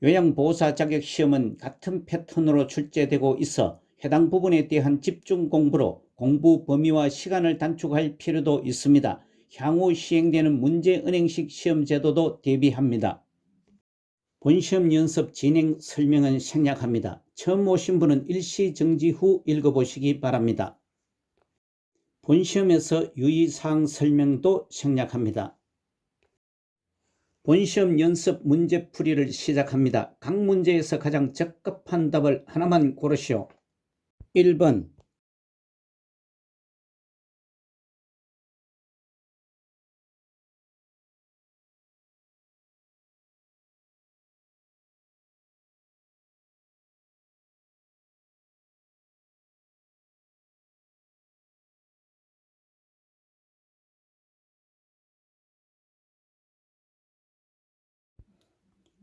요양보호사 자격 시험은 같은 패턴으로 출제되고 있어 해당 부분에 대한 집중 공부로 공부 범위와 시간을 단축할 필요도 있습니다. 향후 시행되는 문제은행식 시험 제도도 대비합니다. 본시험 연습 진행 설명은 생략합니다. 처음 오신 분은 일시 정지 후 읽어보시기 바랍니다. 본시험에서 유의사항 설명도 생략합니다. 본시험 연습 문제풀이를 시작합니다. 각 문제에서 가장 적합한 답을 하나만 고르시오. 1번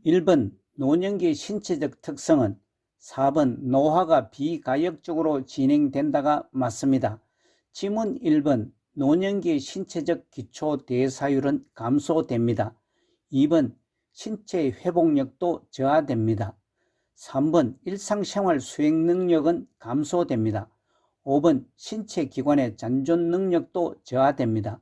1번 노년기 신체적 특성은 4번 노화가 비가역적으로 진행된다가 맞습니다. 지문 1번 노년기 신체적 기초 대사율은 감소됩니다. 2번 신체 회복력도 저하됩니다. 3번 일상생활 수행 능력은 감소됩니다. 5번 신체 기관의 잔존 능력도 저하됩니다.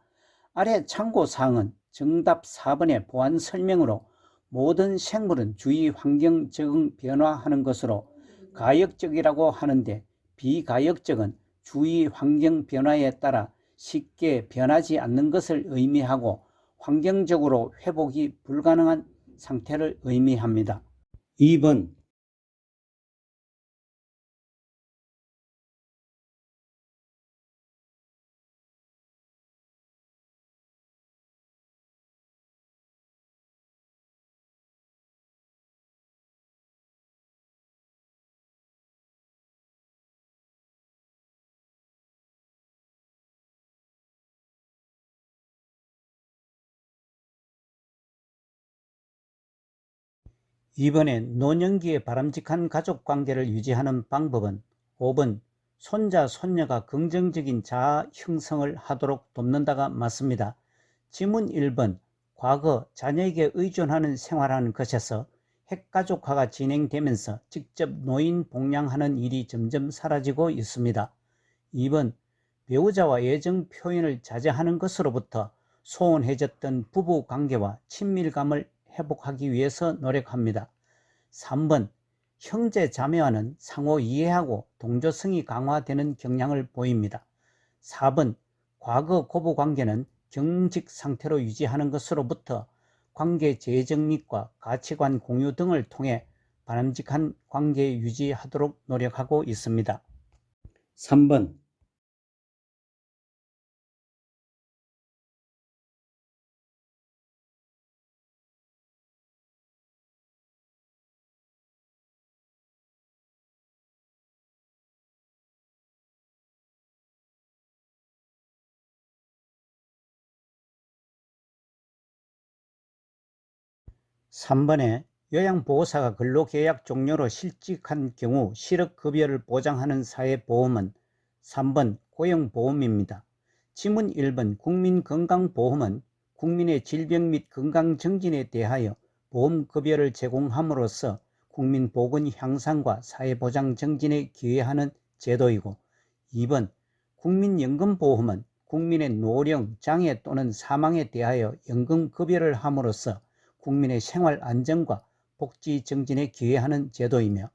아래 참고사항은 정답 4번의 보안 설명으로 모든 생물은 주위 환경 적응 변화하는 것으로 가역적이라고 하는데 비가역적은 주위 환경 변화에 따라 쉽게 변하지 않는 것을 의미하고 환경적으로 회복이 불가능한 상태를 의미합니다. 2번 2번에 노년기에 바람직한 가족관계를 유지하는 방법은 5번 손자, 손녀가 긍정적인 자아 형성을 하도록 돕는다가 맞습니다. 지문 1번 과거 자녀에게 의존하는 생활하는 것에서 핵가족화가 진행되면서 직접 노인 복양하는 일이 점점 사라지고 있습니다. 2번 배우자와 애정 표현을 자제하는 것으로부터 소원해졌던 부부 관계와 친밀감을 회복하기 위해서 노력합니다. 3번 형제 자매와는 상호 이해하고 동조성이 강화되는 경향을 보입니다. 4번 과거 고부 관계는 경직 상태로 유지하는 것으로부터 관계 재정립과 가치관 공유 등을 통해 바람직한 관계 유지하도록 노력하고 있습니다. 3번 3번에 요양보호사가 근로계약 종료로 실직한 경우 실업급여를 보장하는 사회보험은 3번 고용보험입니다. 지문 1번 국민건강보험은 국민의 질병 및 건강증진에 대하여 보험급여를 제공함으로써 국민보건 향상과 사회보장 증진에 기여하는 제도이고 2번 국민연금보험은 국민의 노령, 장애 또는 사망에 대하여 연금급여를 함으로써 국민의 생활 안정과 복지 증진에 기여하는 제도이며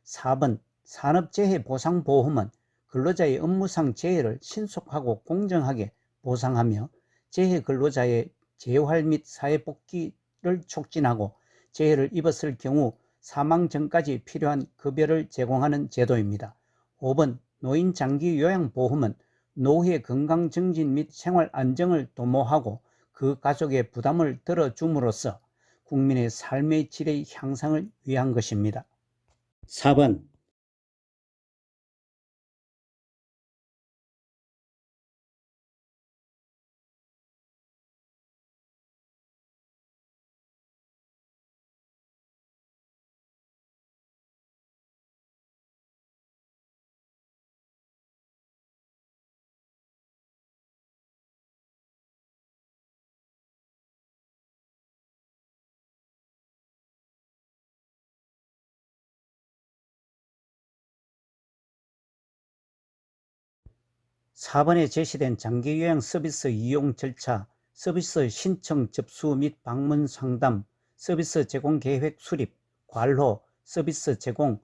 4번 산업재해보상보험은 근로자의 업무상 재해를 신속하고 공정하게 보상하며 재해 근로자의 재활 및 사회복귀를 촉진하고 재해를 입었을 경우 사망 전까지 필요한 급여를 제공하는 제도입니다. 5번 노인장기요양보험은 노후의 건강증진 및 생활 안정을 도모하고 그 가족의 부담을 덜어줌으로써 국민의 삶의 질의 향상을 위한 것입니다. 4번 4번에 제시된 장기요양 서비스 이용 절차, 서비스 신청 접수 및 방문 상담, 서비스 제공 계획 수립, 관호, 서비스 제공,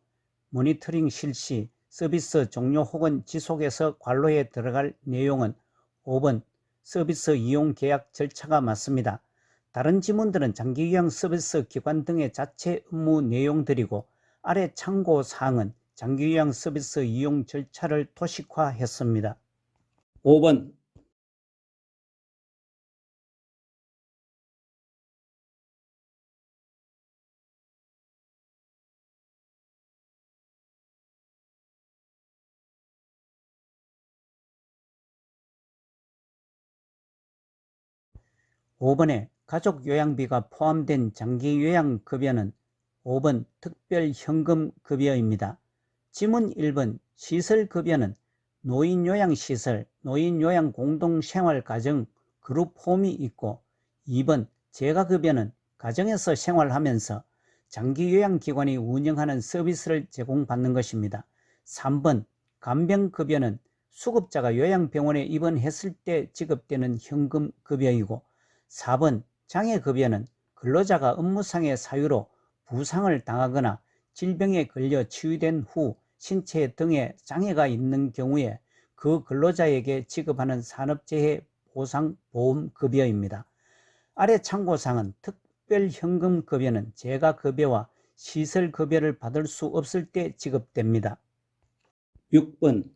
모니터링 실시, 서비스 종료 혹은 지속에서 관로에 들어갈 내용은 5번 서비스 이용 계약 절차가 맞습니다. 다른 지문들은 장기요양 서비스 기관 등의 자체 업무 내용들이고 아래 참고 사항은 장기요양 서비스 이용 절차를 도식화했습니다. 5번 5번에 가족요양비가 포함된 장기요양급여는 5번 특별현금급여입니다. 지문 1번 시설급여는 노인요양시설, 노인요양공동생활가정 그룹홈이 있고 2번 재가급여는 가정에서 생활하면서 장기요양기관이 운영하는 서비스를 제공받는 것입니다. 3번 간병급여는 수급자가 요양병원에 입원했을 때 지급되는 현금급여이고 4번 장애급여는 근로자가 업무상의 사유로 부상을 당하거나 질병에 걸려 치유된 후 신체 등에 장애가 있는 경우에 그 근로자에게 지급하는 산업재해 보상보험급여입니다. 아래 참고사항은 특별현금급여는 재가급여와 시설급여를 받을 수 없을 때 지급됩니다. 6번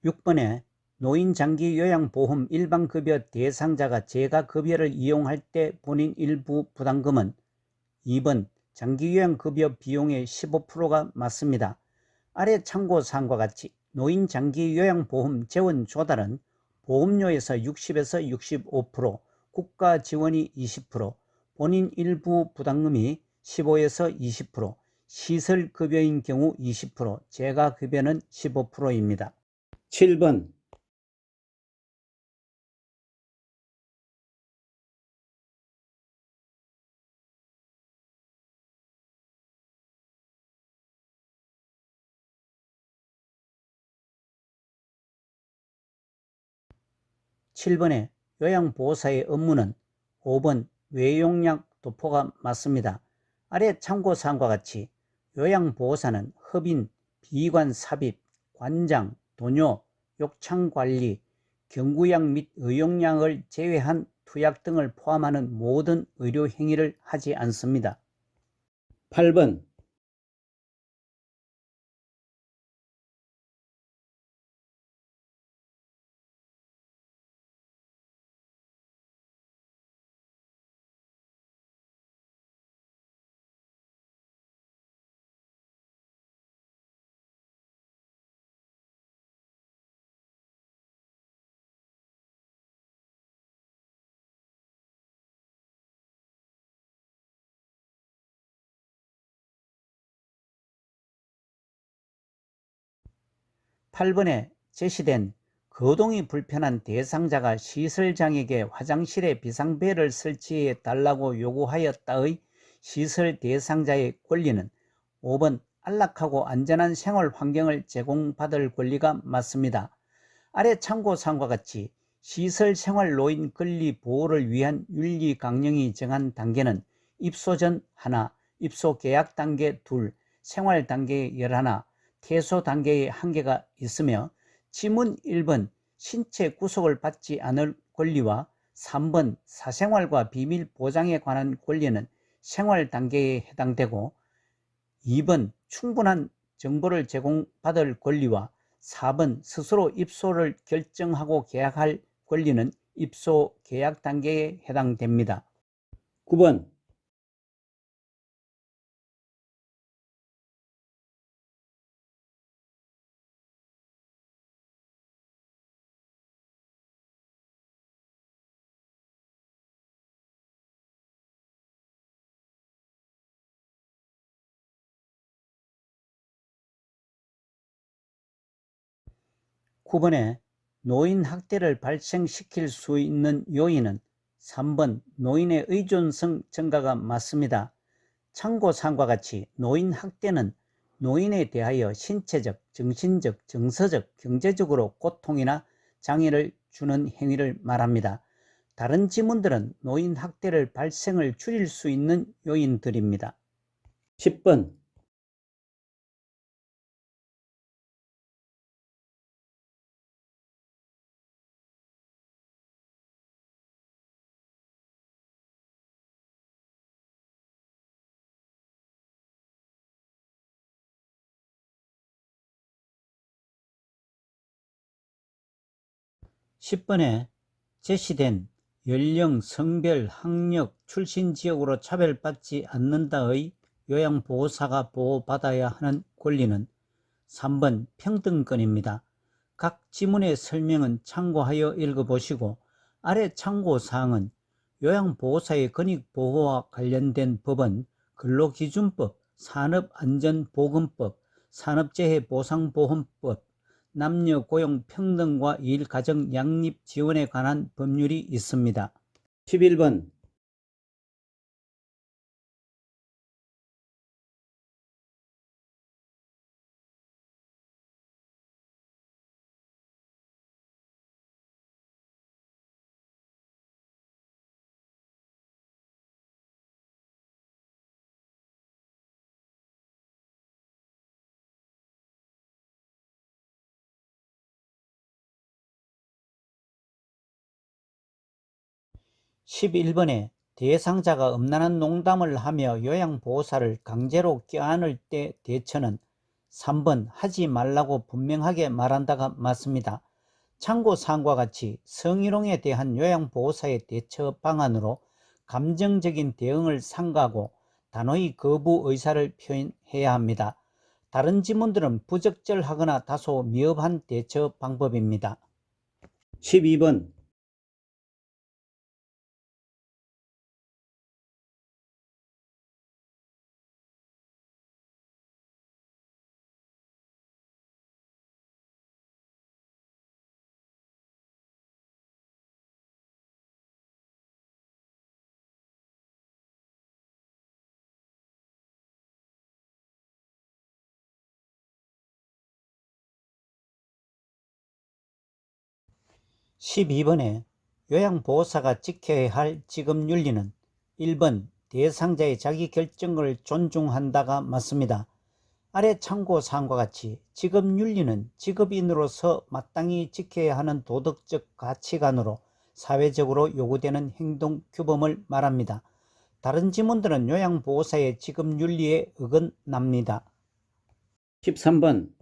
6번에 노인장기요양보험 일반급여 대상자가 재가급여를 이용할 때 본인 일부 부담금은 2번 장기요양급여 비용의 15%가 맞습니다. 아래 참고사항과 같이 노인장기요양보험 재원 조달은 보험료에서 60에서 65%, 국가 지원이 20%, 본인 일부 부담금이 15에서 20%, 시설급여인 경우 20%, 재가급여는 15%입니다. 7번 7번에 요양보호사의 업무는 5번 외용약 도포가 맞습니다. 아래 참고사항과 같이 요양보호사는 협인, 비관 삽입, 관장, 도뇨, 욕창관리, 경구약 및 의용약을 제외한 투약 등을 포함하는 모든 의료행위를 하지 않습니다. 8번 8번에 제시된 거동이 불편한 대상자가 시설장에게 화장실에 비상벨을 설치해 달라고 요구하였다의 시설 대상자의 권리는 5번 안락하고 안전한 생활 환경을 제공받을 권리가 맞습니다. 아래 참고사항과 같이 시설 생활 노인 권리 보호를 위한 윤리 강령이 정한 단계는 입소 전 하나, 입소 계약 단계 둘, 생활 단계 11, 퇴소 단계의 한계가 있으며 지문 1번 신체 구속을 받지 않을 권리와 3번 사생활과 비밀 보장에 관한 권리는 생활 단계에 해당되고 2번 충분한 정보를 제공받을 권리와 4번 스스로 입소를 결정하고 계약할 권리는 입소 계약 단계에 해당됩니다. 9번 9번에 노인 학대를 발생시킬 수 있는 요인은 3번 노인의 의존성 증가가 맞습니다. 참고사항과 같이 노인 학대는 노인에 대하여 신체적, 정신적, 정서적, 경제적으로 고통이나 장애를 주는 행위를 말합니다. 다른 지문들은 노인 학대를 발생을 줄일 수 있는 요인들입니다. 10번 10번에 제시된 연령, 성별, 학력, 출신 지역으로 차별받지 않는다의 요양보호사가 보호받아야 하는 권리는 3번 평등권입니다. 각 지문의 설명은 참고하여 읽어보시고 아래 참고사항은 요양보호사의 권익보호와 관련된 법은 근로기준법, 산업안전보건법, 산업재해보상보험법, 남녀고용평등과 일가정 양립지원에 관한 법률이 있습니다. 11번 11번에 대상자가 음란한 농담을 하며 요양보호사를 강제로 껴안을 때 대처는 3번 하지 말라고 분명하게 말한다가 맞습니다. 참고사항과 같이 성희롱에 대한 요양보호사의 대처 방안으로 감정적인 대응을 삼가고 단호히 거부 의사를 표현해야 합니다. 다른 지문들은 부적절하거나 다소 미흡한 대처 방법입니다. 12번 12번에 요양보호사가 지켜야 할 직업윤리는 1번 대상자의 자기결정을 존중한다가 맞습니다. 아래 참고사항과 같이 직업윤리는 직업인으로서 마땅히 지켜야 하는 도덕적 가치관으로 사회적으로 요구되는 행동규범을 말합니다. 다른 지문들은 요양보호사의 직업윤리에 어긋납니다. 13번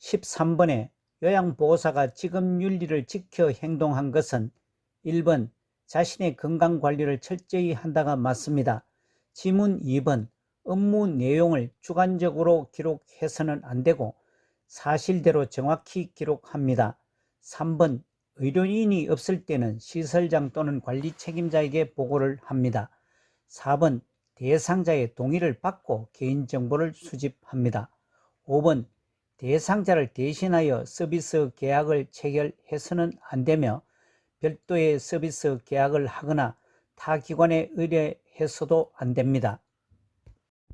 (13번에) 요양보호사가 직업윤리를 지켜 행동한 것은 1번 자신의 건강관리를 철저히 한다가 맞습니다. 지문 2번 업무 내용을 주관적으로 기록해서는 안되고 사실대로 정확히 기록합니다. 3번 의료인이 없을 때는 시설장 또는 관리 책임자에게 보고를 합니다. 4번 대상자의 동의를 받고 개인정보를 수집합니다. 5번 대상자를 대신하여 서비스 계약을 체결해서는 안되며 별도의 서비스 계약을 하거나 타 기관에 의뢰해서도 안됩니다.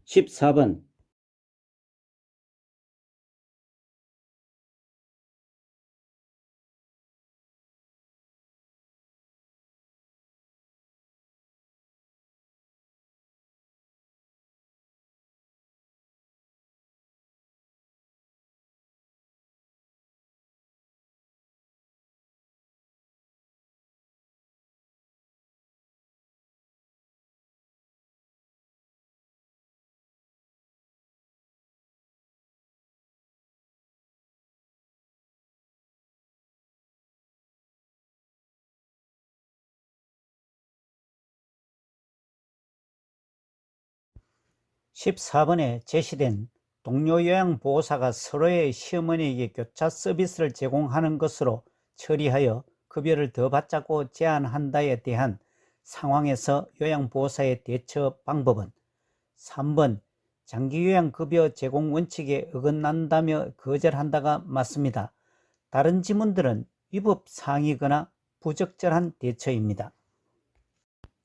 14번 14번에 제시된 동료 요양보호사가 서로의 시어머니에게 교차 서비스를 제공하는 것으로 처리하여 급여를 더 받자고 제안한다에 대한 상황에서 요양보호사의 대처 방법은 3번 장기요양급여 제공 원칙에 어긋난다며 거절한다가 맞습니다. 다른 지문들은 위법사항이거나 부적절한 대처입니다.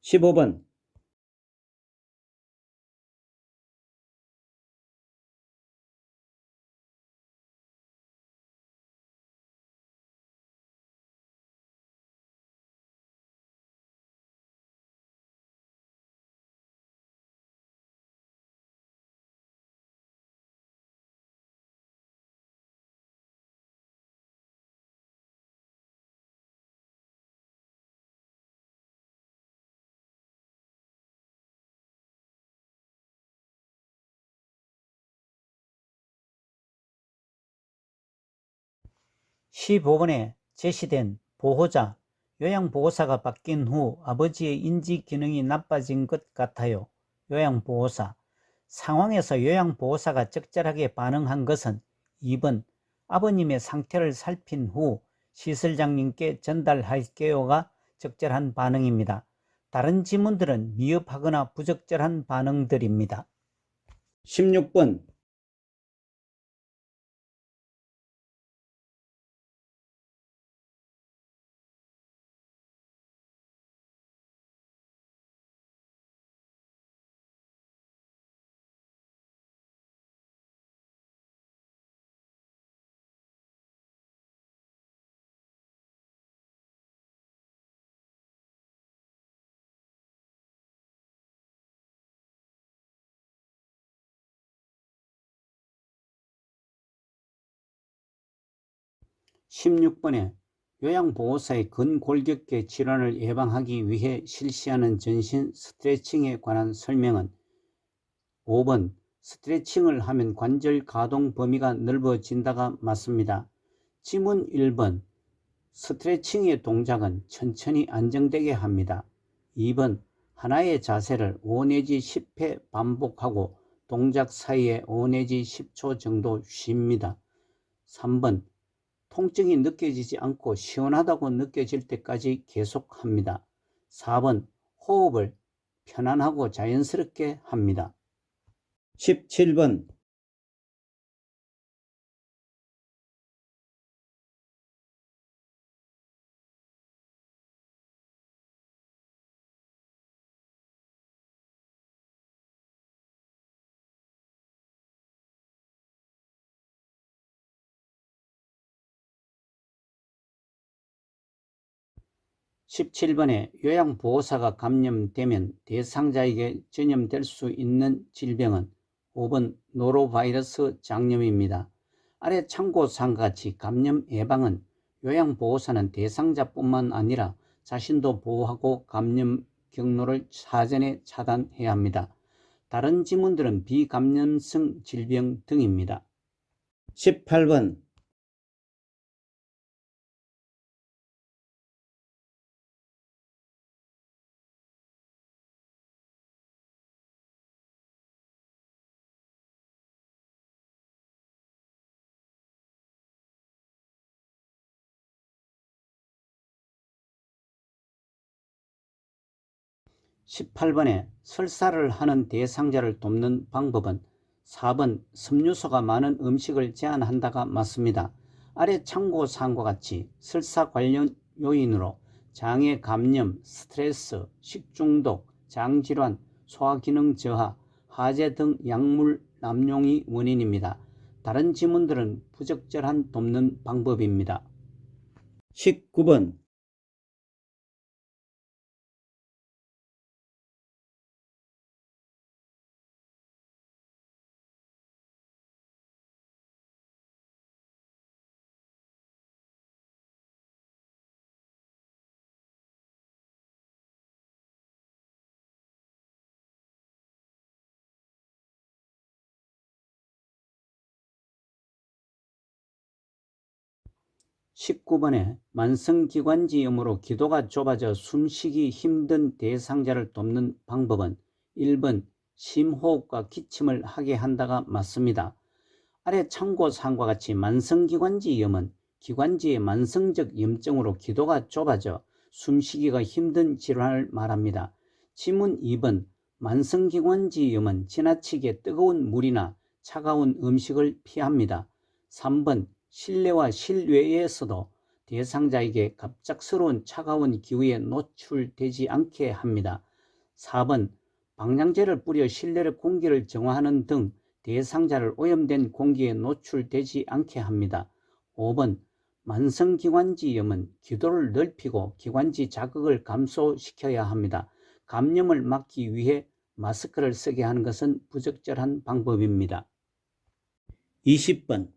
15번 (15번에) 제시된 보호자, 요양보호사가 바뀐 후 아버지의 인지 기능이 나빠진 것 같아요. 요양보호사, 상황에서 요양보호사가 적절하게 반응한 것은 2번 아버님의 상태를 살핀 후 시설장님께 전달할게요가 적절한 반응입니다. 다른 지문들은 미흡하거나 부적절한 반응들입니다. 16번 16번에 요양보호사의 근골격계 질환을 예방하기 위해 실시하는 전신 스트레칭에 관한 설명은 5번 스트레칭을 하면 관절 가동 범위가 넓어진다가 맞습니다. 지문 1번 스트레칭의 동작은 천천히 안정되게 합니다. 2번 하나의 자세를 5 내지 10회 반복하고 동작 사이에 5 내지 10초 정도 쉽니다. 3번 통증이 느껴지지 않고 시원하다고 느껴질 때까지 계속합니다. 4번 호흡을 편안하고 자연스럽게 합니다. 17번 17번에 요양보호사가 감염되면 대상자에게 전염될 수 있는 질병은 5번 노로바이러스 장염입니다. 아래 참고사항과 같이 감염 예방은 요양보호사는 대상자뿐만 아니라 자신도 보호하고 감염 경로를 사전에 차단해야 합니다. 다른 지문들은 비감염성 질병 등입니다. 18번 18번에 설사를 하는 대상자를 돕는 방법은 4번 섭유소가 많은 음식을 제한한다가 맞습니다. 아래 참고사항과 같이 설사 관련 요인으로 장애 감염, 스트레스, 식중독, 장질환, 소화기능 저하, 하재 등 약물 남용이 원인입니다. 다른 지문들은 부적절한 돕는 방법입니다. 19번 19번에 만성기관지염으로 기도가 좁아져 숨쉬기 힘든 대상자를 돕는 방법은 1번 심호흡과 기침을 하게 한다가 맞습니다. 아래 참고사항과 같이 만성기관지염은 기관지의 만성적 염증으로 기도가 좁아져 숨쉬기가 힘든 질환을 말합니다. 지문 2번 만성기관지염은 지나치게 뜨거운 물이나 차가운 음식을 피합니다. 3번 실내와 실외에서도 대상자에게 갑작스러운 차가운 기후에 노출되지 않게 합니다. 4번 방향제를 뿌려 실내 공기를 정화하는 등 대상자를 오염된 공기에 노출되지 않게 합니다. 5번 만성기관지염은 기도를 넓히고 기관지 자극을 감소시켜야 합니다. 감염을 막기 위해 마스크를 쓰게 하는 것은 부적절한 방법입니다. 20번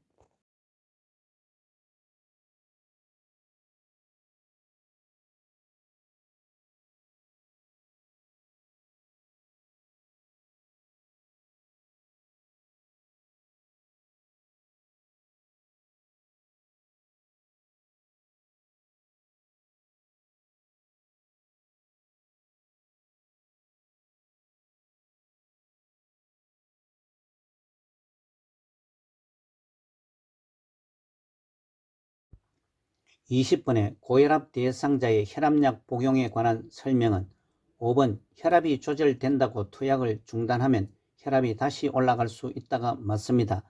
20번의 고혈압 대상자의 혈압약 복용에 관한 설명은 5번 혈압이 조절된다고 투약을 중단하면 혈압이 다시 올라갈 수 있다가 맞습니다.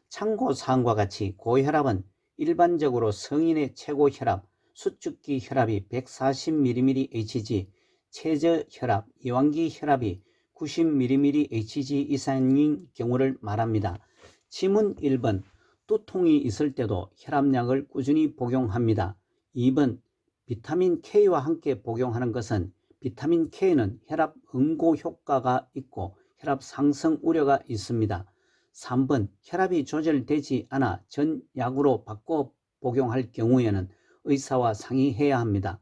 참고사항과 같이 고혈압은 일반적으로 성인의 최고 혈압, 수축기 혈압이 140mmHg, 최저혈압, 이완기 혈압이 90mmHg 이상인 경우를 말합니다. 지문 1번 두통이 있을 때도 혈압약을 꾸준히 복용합니다. 2번 비타민 K와 함께 복용하는 것은 비타민 K는 혈압 응고 효과가 있고 혈압 상승 우려가 있습니다. 3번 혈압이 조절되지 않아 전약으로 바꿔 복용할 경우에는 의사와 상의해야 합니다.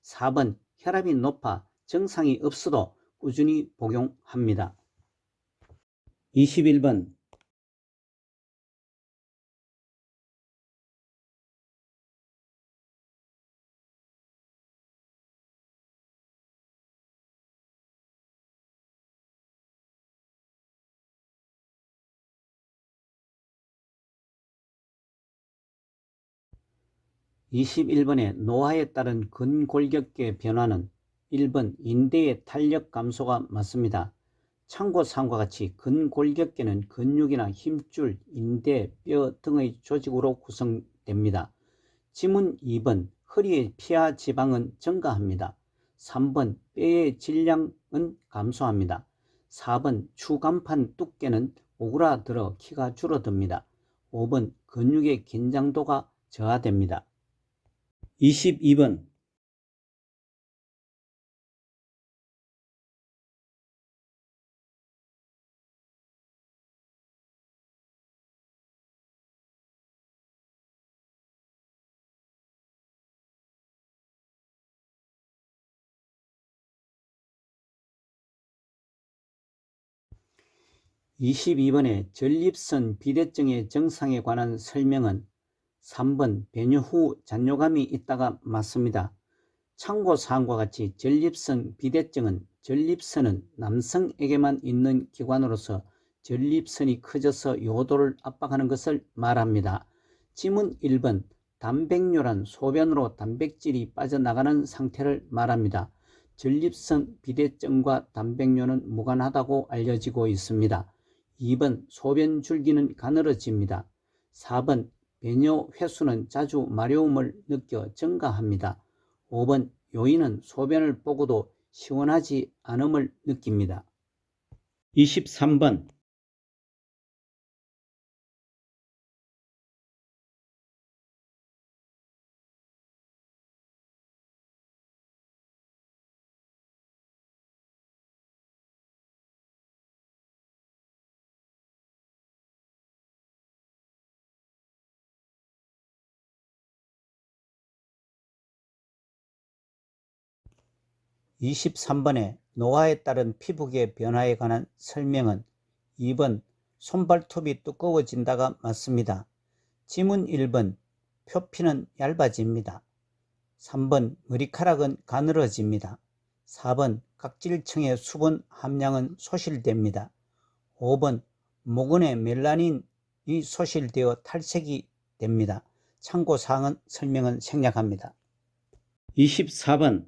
4번 혈압이 높아 증상이 없어도 꾸준히 복용합니다. 21번 21번의 노화에 따른 근골격계 변화는 1번 인대의 탄력 감소가 맞습니다. 참고사항과 같이 근골격계는 근육이나 힘줄, 인대, 뼈 등의 조직으로 구성됩니다. 지문 2번 허리의 피하 지방은 증가합니다. 3번 뼈의 질량은 감소합니다. 4번 추간판 두께는 오그라들어 키가 줄어듭니다. 5번 근육의 긴장도가 저하됩니다. 22번 22번의 전립선 비대증의 증상에 관한 설명은 3번 배뇨 후 잔뇨감이 있다가 맞습니다. 참고사항과 같이 전립선 비대증은 전립선은 남성에게만 있는 기관으로서 전립선이 커져서 요도를 압박하는 것을 말합니다. 지문 1번 단백뇨란 소변으로 단백질이 빠져나가는 상태를 말합니다. 전립선 비대증과 단백뇨는 무관하다고 알려지고 있습니다. 2번 소변 줄기는 가늘어집니다. 4번 배뇨 횟수는 자주 마려움을 느껴 증가합니다. 5번 요인은 소변을 보고도 시원하지 않음을 느낍니다. 23번 23번의 노화에 따른 피부계 변화에 관한 설명은 2번 손발톱이 두꺼워진다가 맞습니다. 지문 1번 표피는 얇아집니다. 3번 머리카락은 가늘어집니다. 4번 각질층의 수분 함량은 소실됩니다. 5번 모근의 멜라닌이 소실되어 탈색이 됩니다. 참고사항은 설명은 생략합니다. 24번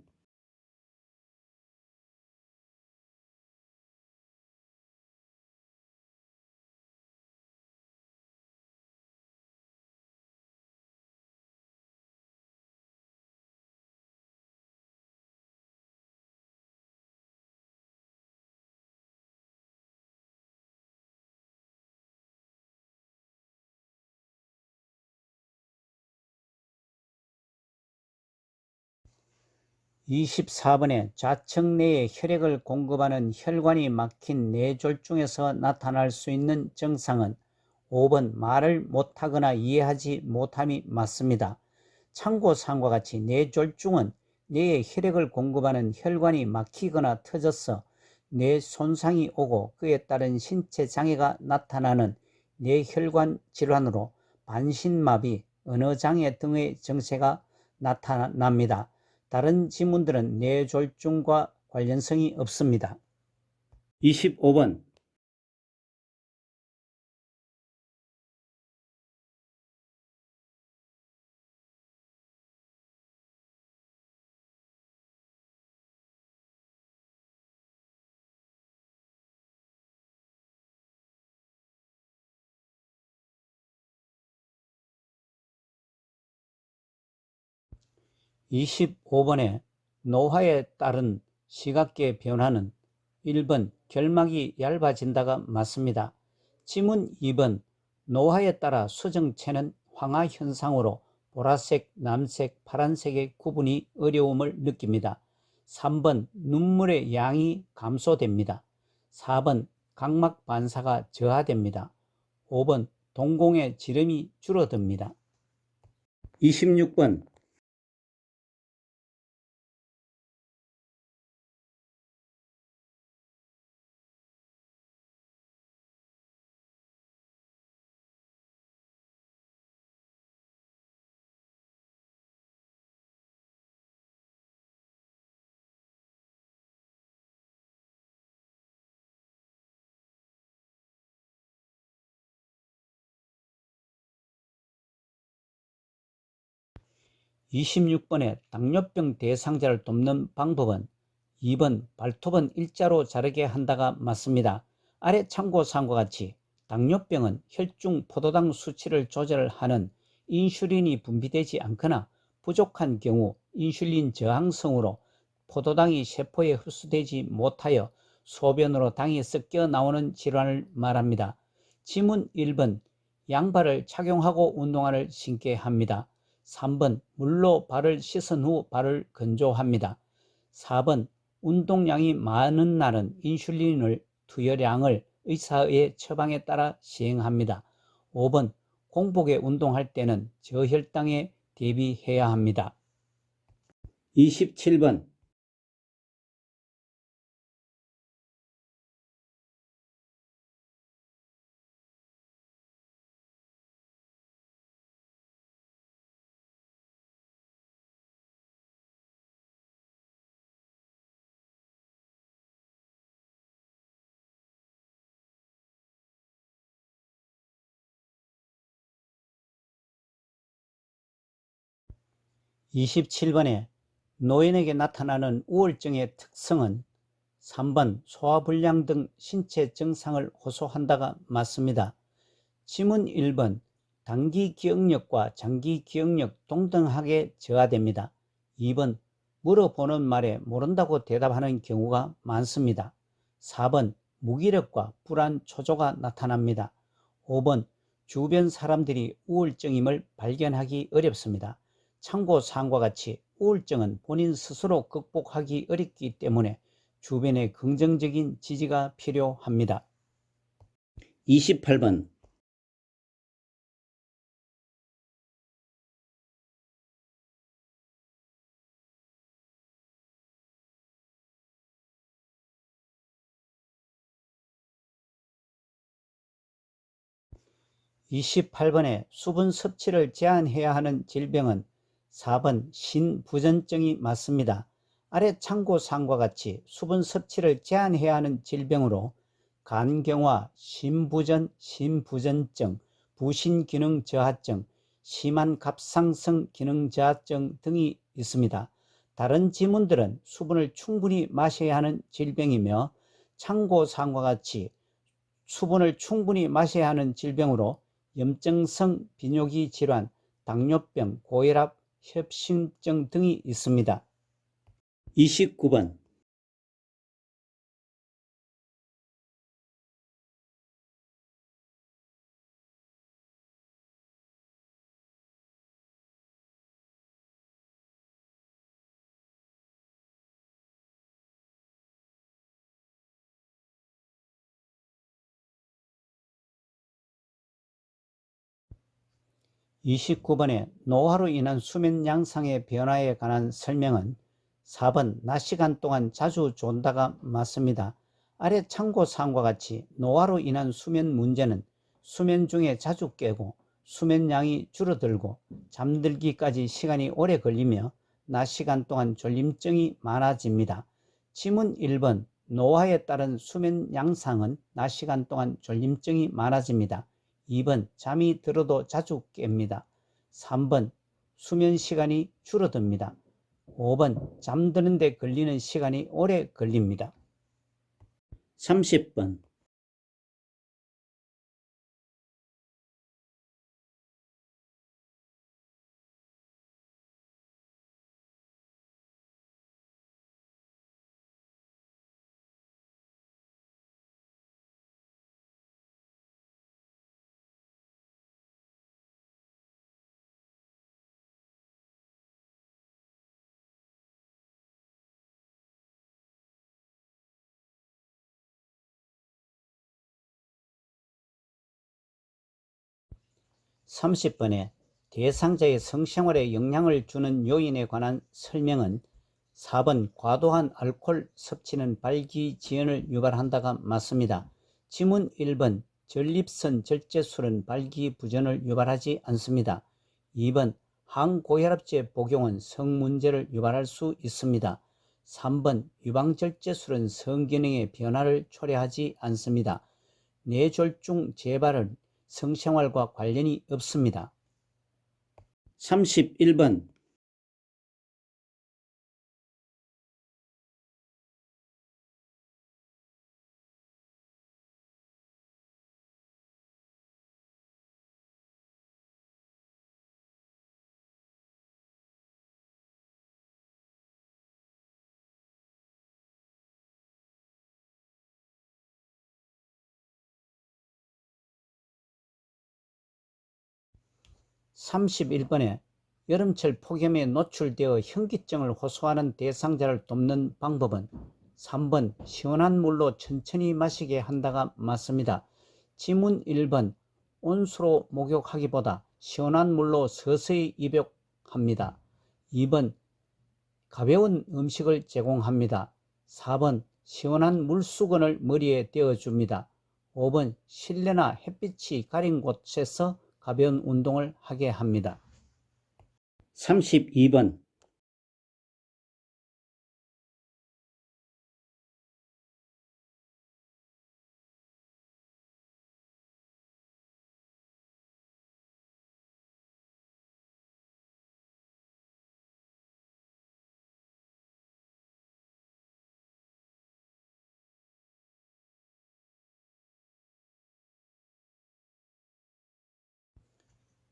24번에 좌측 뇌에 혈액을 공급하는 혈관이 막힌 뇌졸중에서 나타날 수 있는 증상은 5번 말을 못하거나 이해하지 못함이 맞습니다. 참고사항과 같이 뇌졸중은 뇌에 혈액을 공급하는 혈관이 막히거나 터져서 뇌 손상이 오고 그에 따른 신체 장애가 나타나는 뇌혈관 질환으로 반신마비, 언어장애 등의 증세가 나타납니다. 다른 지문들은 뇌졸중과 관련성이 없습니다. 25번 25번에 노화에 따른 시각계 변화는 1번 결막이 얇아진다가 맞습니다. 지문 2번 노화에 따라 수정체는 황화 현상으로 보라색, 남색, 파란색의 구분이 어려움을 느낍니다. 3번 눈물의 양이 감소됩니다. 4번 각막 반사가 저하됩니다. 5번 동공의 지름이 줄어듭니다. 26번 26번에 당뇨병 대상자를 돕는 방법은 2번 발톱은 일자로 자르게 한다가 맞습니다. 아래 참고사항과 같이 당뇨병은 혈중 포도당 수치를 조절하는 인슐린이 분비되지 않거나 부족한 경우 인슐린 저항성으로 포도당이 세포에 흡수되지 못하여 소변으로 당이 섞여 나오는 질환을 말합니다. 지문 1번 양발을 착용하고 운동화를 신게 합니다. 3번 물로 발을 씻은 후 발을 건조합니다. 4번 운동량이 많은 날은 인슐린을 투여량을 의사의 처방에 따라 시행합니다. 5번 공복에 운동할 때는 저혈당에 대비해야 합니다. 27번 27번에 노인에게 나타나는 우울증의 특성은 3번 소화불량 등 신체 증상을 호소한다가 맞습니다. 지문 1번 단기 기억력과 장기 기억력 동등하게 저하됩니다. 2번 물어보는 말에 모른다고 대답하는 경우가 많습니다. 4번 무기력과 불안, 초조가 나타납니다. 5번 주변 사람들이 우울증임을 발견하기 어렵습니다. 참고사항과 같이 우울증은 본인 스스로 극복하기 어렵기 때문에 주변의 긍정적인 지지가 필요합니다. 28번 28번에 수분 섭취를 제한해야 하는 질병은 4번 신부전증이 맞습니다. 아래 참고사항과 같이 수분 섭취를 제한해야 하는 질병으로 간경화, 심부전, 심부전증, 부신기능 저하증, 심한 갑상선 기능 저하증 등이 있습니다. 다른 지문들은 수분을 충분히 마셔야 하는 질병이며 참고사항과 같이 수분을 충분히 마셔야 하는 질병으로 염증성 비뇨기 질환, 당뇨병, 고혈압, 협심증 등이 있습니다. 29번 29번의 노화로 인한 수면 양상의 변화에 관한 설명은 4번 낮 시간 동안 자주 존다가 맞습니다. 아래 참고사항과 같이 노화로 인한 수면 문제는 수면 중에 자주 깨고 수면량이 줄어들고 잠들기까지 시간이 오래 걸리며 낮 시간 동안 졸림증이 많아집니다. 지문 1번 노화에 따른 수면 양상은 낮 시간 동안 졸림증이 많아집니다. 2번 잠이 들어도 자주 깹니다. 3번 수면 시간이 줄어듭니다. 5번 잠드는 데 걸리는 시간이 오래 걸립니다. 30번 30번에 대상자의 성생활에 영향을 주는 요인에 관한 설명은 4번 과도한 알코올 섭취는 발기지연을 유발한다가 맞습니다. 지문 1번 전립선 절제술은 발기부전을 유발하지 않습니다. 2번 항고혈압제 복용은 성문제를 유발할 수 있습니다. 3번 유방절제술은 성기능의 변화를 초래하지 않습니다. 뇌졸중 재발은 성생활과 관련이 없습니다. 31번 31번에 여름철 폭염에 노출되어 현기증을 호소하는 대상자를 돕는 방법은 3번 시원한 물로 천천히 마시게 한다가 맞습니다. 지문 1번 온수로 목욕하기보다 시원한 물로 서서히 입욕합니다. 2번 가벼운 음식을 제공합니다. 4번 시원한 물수건을 머리에 떼어줍니다. 5번 실내나 햇빛이 가린 곳에서 가벼운 운동을 하게 합니다. 32번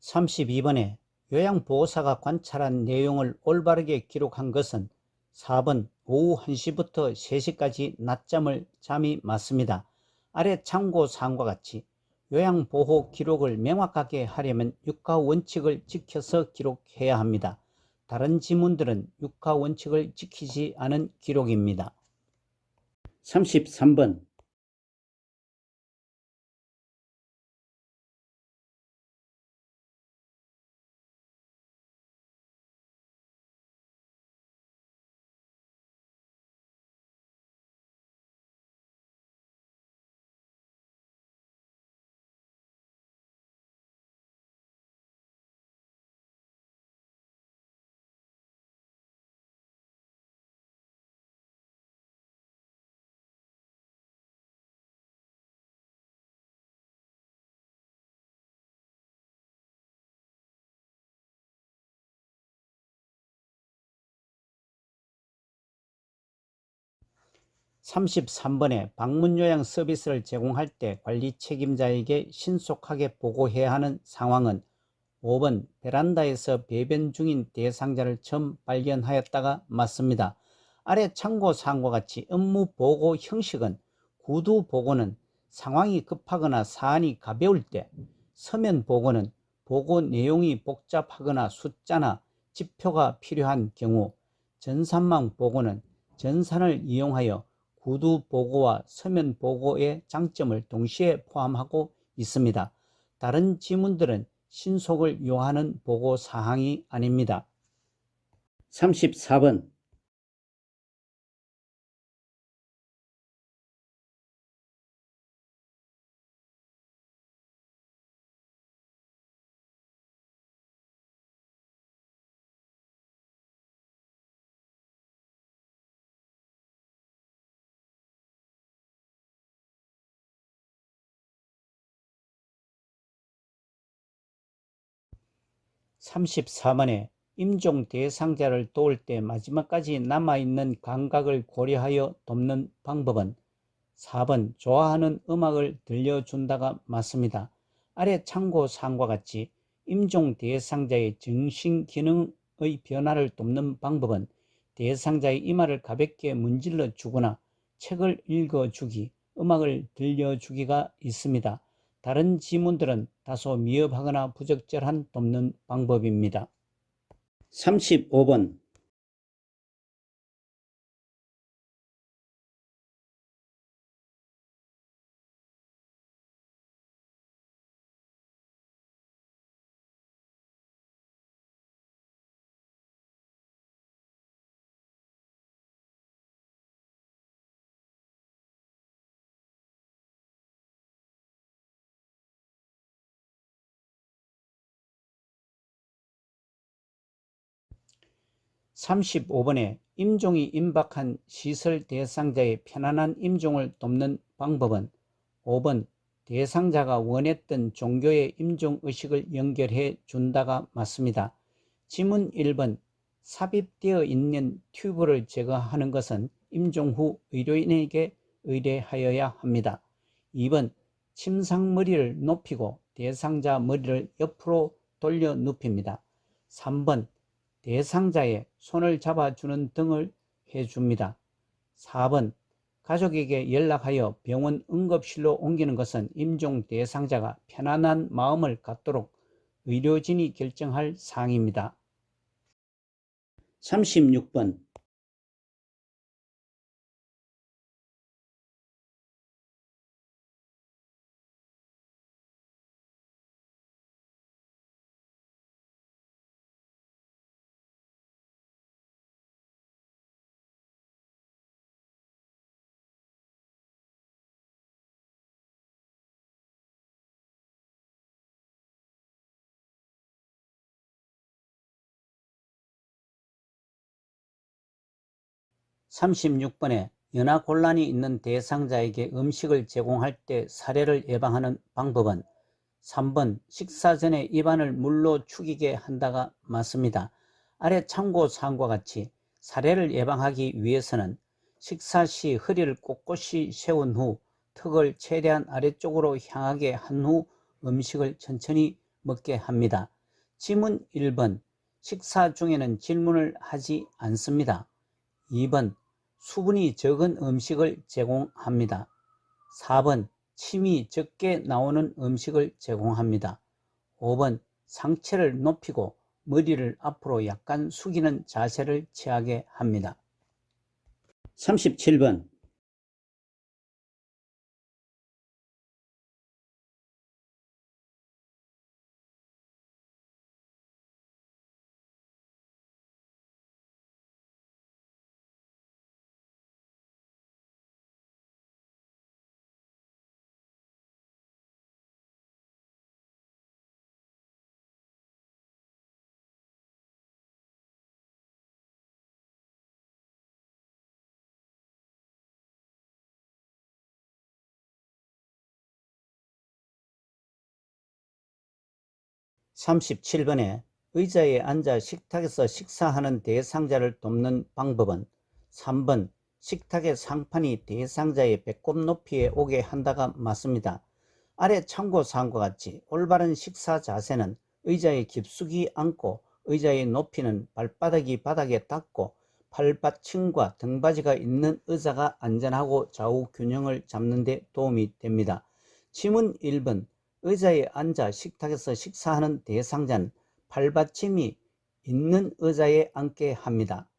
32번에 요양보호사가 관찰한 내용을 올바르게 기록한 것은 4번 오후 1시부터 3시까지 낮잠을 잠이 맞습니다. 아래 참고사항과 같이 요양보호 기록을 명확하게 하려면 육하원칙을 지켜서 기록해야 합니다. 다른 지문들은 육하원칙을 지키지 않은 기록입니다. 33번 33번에 방문 요양 서비스를 제공할 때 관리 책임자에게 신속하게 보고해야 하는 상황은 5번 베란다에서 배변 중인 대상자를 처음 발견하였다가 맞습니다. 아래 참고사항과 같이 업무 보고 형식은 구두 보고는 상황이 급하거나 사안이 가벼울 때, 서면 보고는 보고 내용이 복잡하거나 숫자나 지표가 필요한 경우, 전산망 보고는 전산을 이용하여 구두 보고와 서면 보고의 장점을 동시에 포함하고 있습니다. 다른 지문들은 신속을 요하는 보고 사항이 아닙니다. 34번 34번에 임종 대상자를 도울 때 마지막까지 남아있는 감각을 고려하여 돕는 방법은 4번 좋아하는 음악을 들려준다가 맞습니다. 아래 참고사항과 같이 임종 대상자의 정신기능의 변화를 돕는 방법은 대상자의 이마를 가볍게 문질러 주거나 책을 읽어주기, 음악을 들려주기가 있습니다. 다른 지문들은 다소 미흡하거나 부적절한 돕는 방법입니다. 35번 35번에 임종이 임박한 시설 대상자의 편안한 임종을 돕는 방법은 5번 대상자가 원했던 종교의 임종의식을 연결해 준다가 맞습니다. 지문 1번 삽입되어 있는 튜브를 제거하는 것은 임종 후 의료인에게 의뢰하여야 합니다. 2번 침상머리를 높이고 대상자 머리를 옆으로 돌려 눕힙니다. 3번 대상자의 손을 잡아주는 등을 해줍니다. 4번 가족에게 연락하여 병원 응급실로 옮기는 것은 임종 대상자가 편안한 마음을 갖도록 의료진이 결정할 사항입니다. 36번 36번에 연하곤란이 있는 대상자에게 음식을 제공할 때 사례를 예방하는 방법은 3번 식사 전에 입안을 물로 축이게 한다가 맞습니다. 아래 참고사항과 같이 사례를 예방하기 위해서는 식사 시 허리를 꼿꼿이 세운 후 턱을 최대한 아래쪽으로 향하게 한 후 음식을 천천히 먹게 합니다. 지문 1번 식사 중에는 질문을 하지 않습니다. 2번 수분이 적은 음식을 제공합니다. 4번 침이 적게 나오는 음식을 제공합니다. 5번 상체를 높이고 머리를 앞으로 약간 숙이는 자세를 취하게 합니다. 37번 37번에 의자에 앉아 식탁에서 식사하는 대상자를 돕는 방법은 3번 식탁의 상판이 대상자의 배꼽 높이에 오게 한다가 맞습니다. 아래 참고사항과 같이 올바른 식사 자세는 의자에 깊숙이 앉고 의자의 높이는 발바닥이 바닥에 닿고 팔받침과 등받이가 있는 의자가 안전하고 좌우 균형을 잡는 데 도움이 됩니다. 질문 1번. 의자에 앉아 식탁에서 식사하는 대상자는 팔받침이 있는 의자에 앉게 합니다.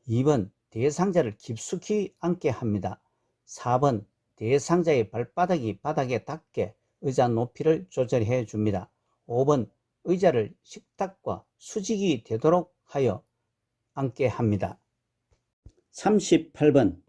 2번. 대상자를 깊숙이 앉게 합니다. 4번. 대상자의 발바닥이 바닥에 닿게 의자 높이를 조절해 줍니다. 5번. 의자를 식탁과 수직이 되도록 하여 앉게 합니다. 38번.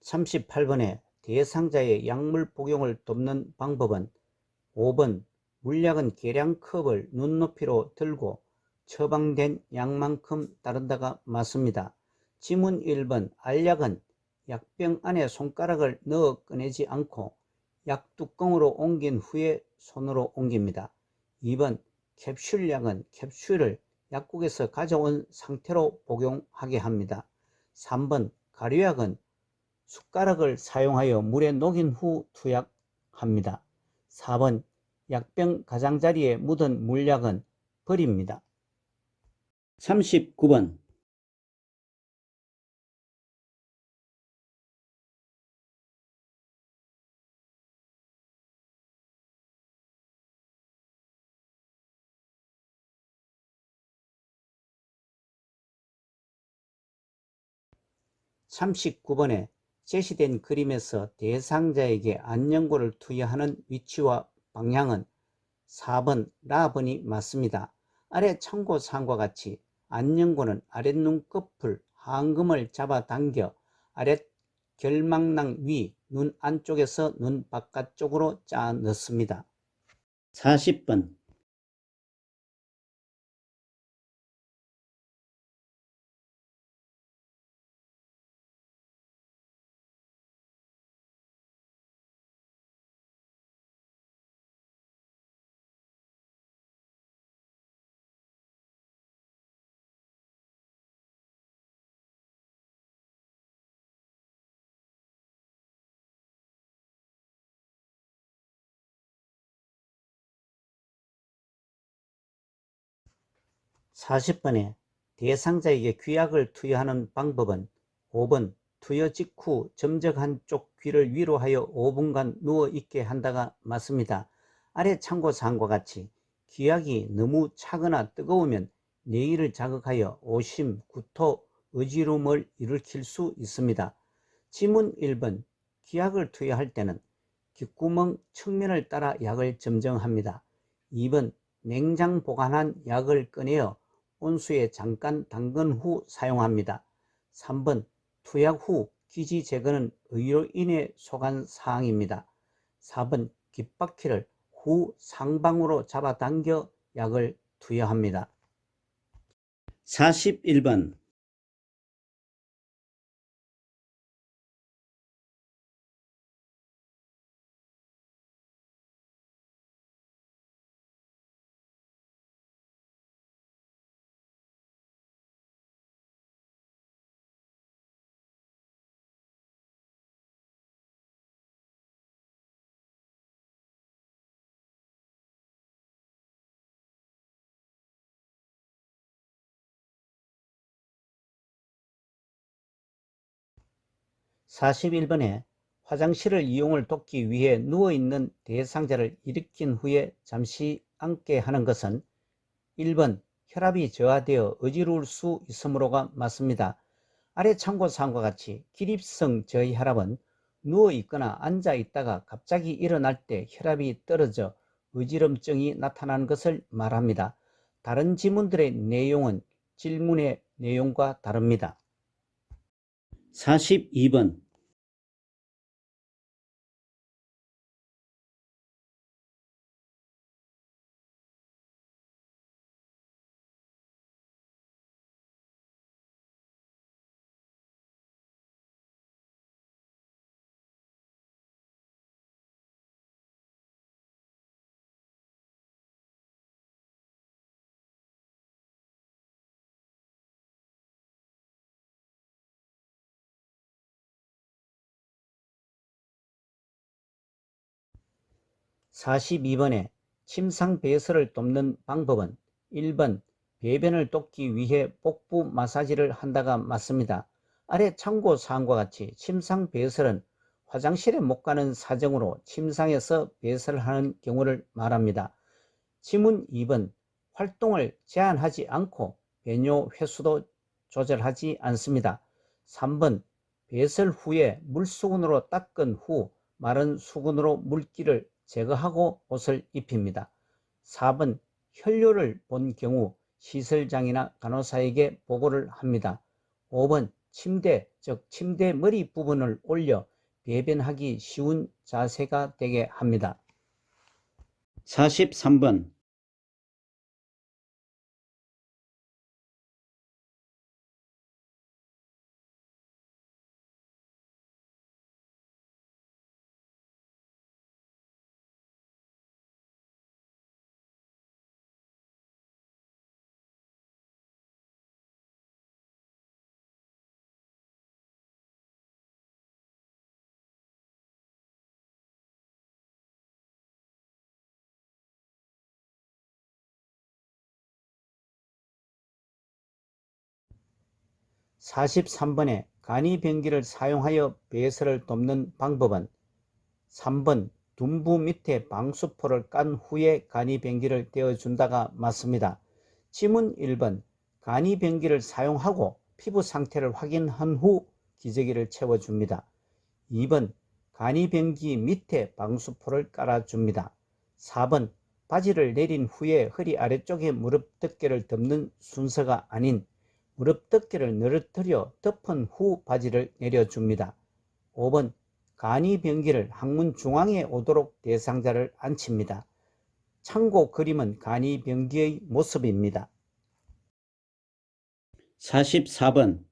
38번에 대상자의 약물 복용을 돕는 방법은 5번. 물약은 계량컵을 눈높이로 들고 처방된 약만큼 따른다가 맞습니다. 지문 1번. 알약은 약병 안에 손가락을 넣어 꺼내지 않고 약뚜껑으로 옮긴 후에 손으로 옮깁니다. 2번. 캡슐약은 캡슐을 약국에서 가져온 상태로 복용하게 합니다. 3번. 가류약은 숟가락을 사용하여 물에 녹인 후 투약합니다. 4번. 약병 가장자리에 묻은 물약은 버립니다. 39번. 39번에 제시된 그림에서 대상자에게 안연고를 투여하는 위치와 방향은 4번 라번이 맞습니다. 아래 참고사항과 같이 안연고는 아랫눈 끝을 하안금을 잡아당겨 아랫 결망낭 위 눈 안쪽에서 눈 바깥쪽으로 짜 넣습니다. 40번. 40번에 대상자에게 귀약을 투여하는 방법은 5번. 투여 직후 점적 한쪽 귀를 위로 하여 5분간 누워 있게 한다가 맞습니다. 아래 참고사항과 같이 귀약이 너무 차거나 뜨거우면 뇌를 자극하여 오심, 구토, 어지러움을 일으킬 수 있습니다. 지문 1번. 귀약을 투여할 때는 귓구멍 측면을 따라 약을 점정합니다. 2번. 냉장 보관한 약을 꺼내어 온수에 잠깐 담근 후 사용합니다. 3번. 투약 후 기지 제거는 의료 인해 소관 사항입니다. 4번. 귓바퀴를 후 상방으로 잡아당겨 약을 투여합니다. 41번. 41번에 화장실을 이용을 돕기 위해 누워있는 대상자를 일으킨 후에 잠시 앉게 하는 것은 1번. 혈압이 저하되어 어지러울 수 있으므로가 맞습니다. 아래 참고사항과 같이 기립성 저혈압은 누워있거나 앉아있다가 갑자기 일어날 때 혈압이 떨어져 어지럼증이 나타나는 것을 말합니다. 다른 지문들의 내용은 질문의 내용과 다릅니다. 42번. (42번에) 침상 배설을 돕는 방법은 1번 배변을 돕기 위해 복부 마사지를 한다가 맞습니다. 아래 참고사항과 같이 침상 배설은 화장실에 못 가는 사정으로 침상에서 배설하는 경우를 말합니다. 지문 2번 활동을 제한하지 않고 배뇨 횟수도 조절하지 않습니다. 3번 배설 후에 물수건으로 닦은 후 마른 수건으로 물기를 제거하고 옷을 입힙니다. 4번 혈뇨를 본 경우 시설장이나 간호사에게 보고를 합니다. 5번 침대, 즉 침대 머리 부분을 올려 배변하기 쉬운 자세가 되게 합니다. 43번. (43번에) 간이변기를 사용하여 배설을 돕는 방법은 3번 둔부 밑에 방수포를 깐 후에 간이변기를 떼어준다가 맞습니다. 지문 1번 간이변기를 사용하고 피부 상태를 확인한 후 기저귀를 채워줍니다. 2번 간이변기 밑에 방수포를 깔아줍니다. 4번 바지를 내린 후에 허리 아래쪽에 무릎 덮개를 덮는 순서가 아닌 무릎 덮개를 늘어뜨려 덮은 후 바지를 내려줍니다. 5번 간이변기를 항문 중앙에 오도록 대상자를 앉힙니다. 참고 그림은 간이변기의 모습입니다. 44번.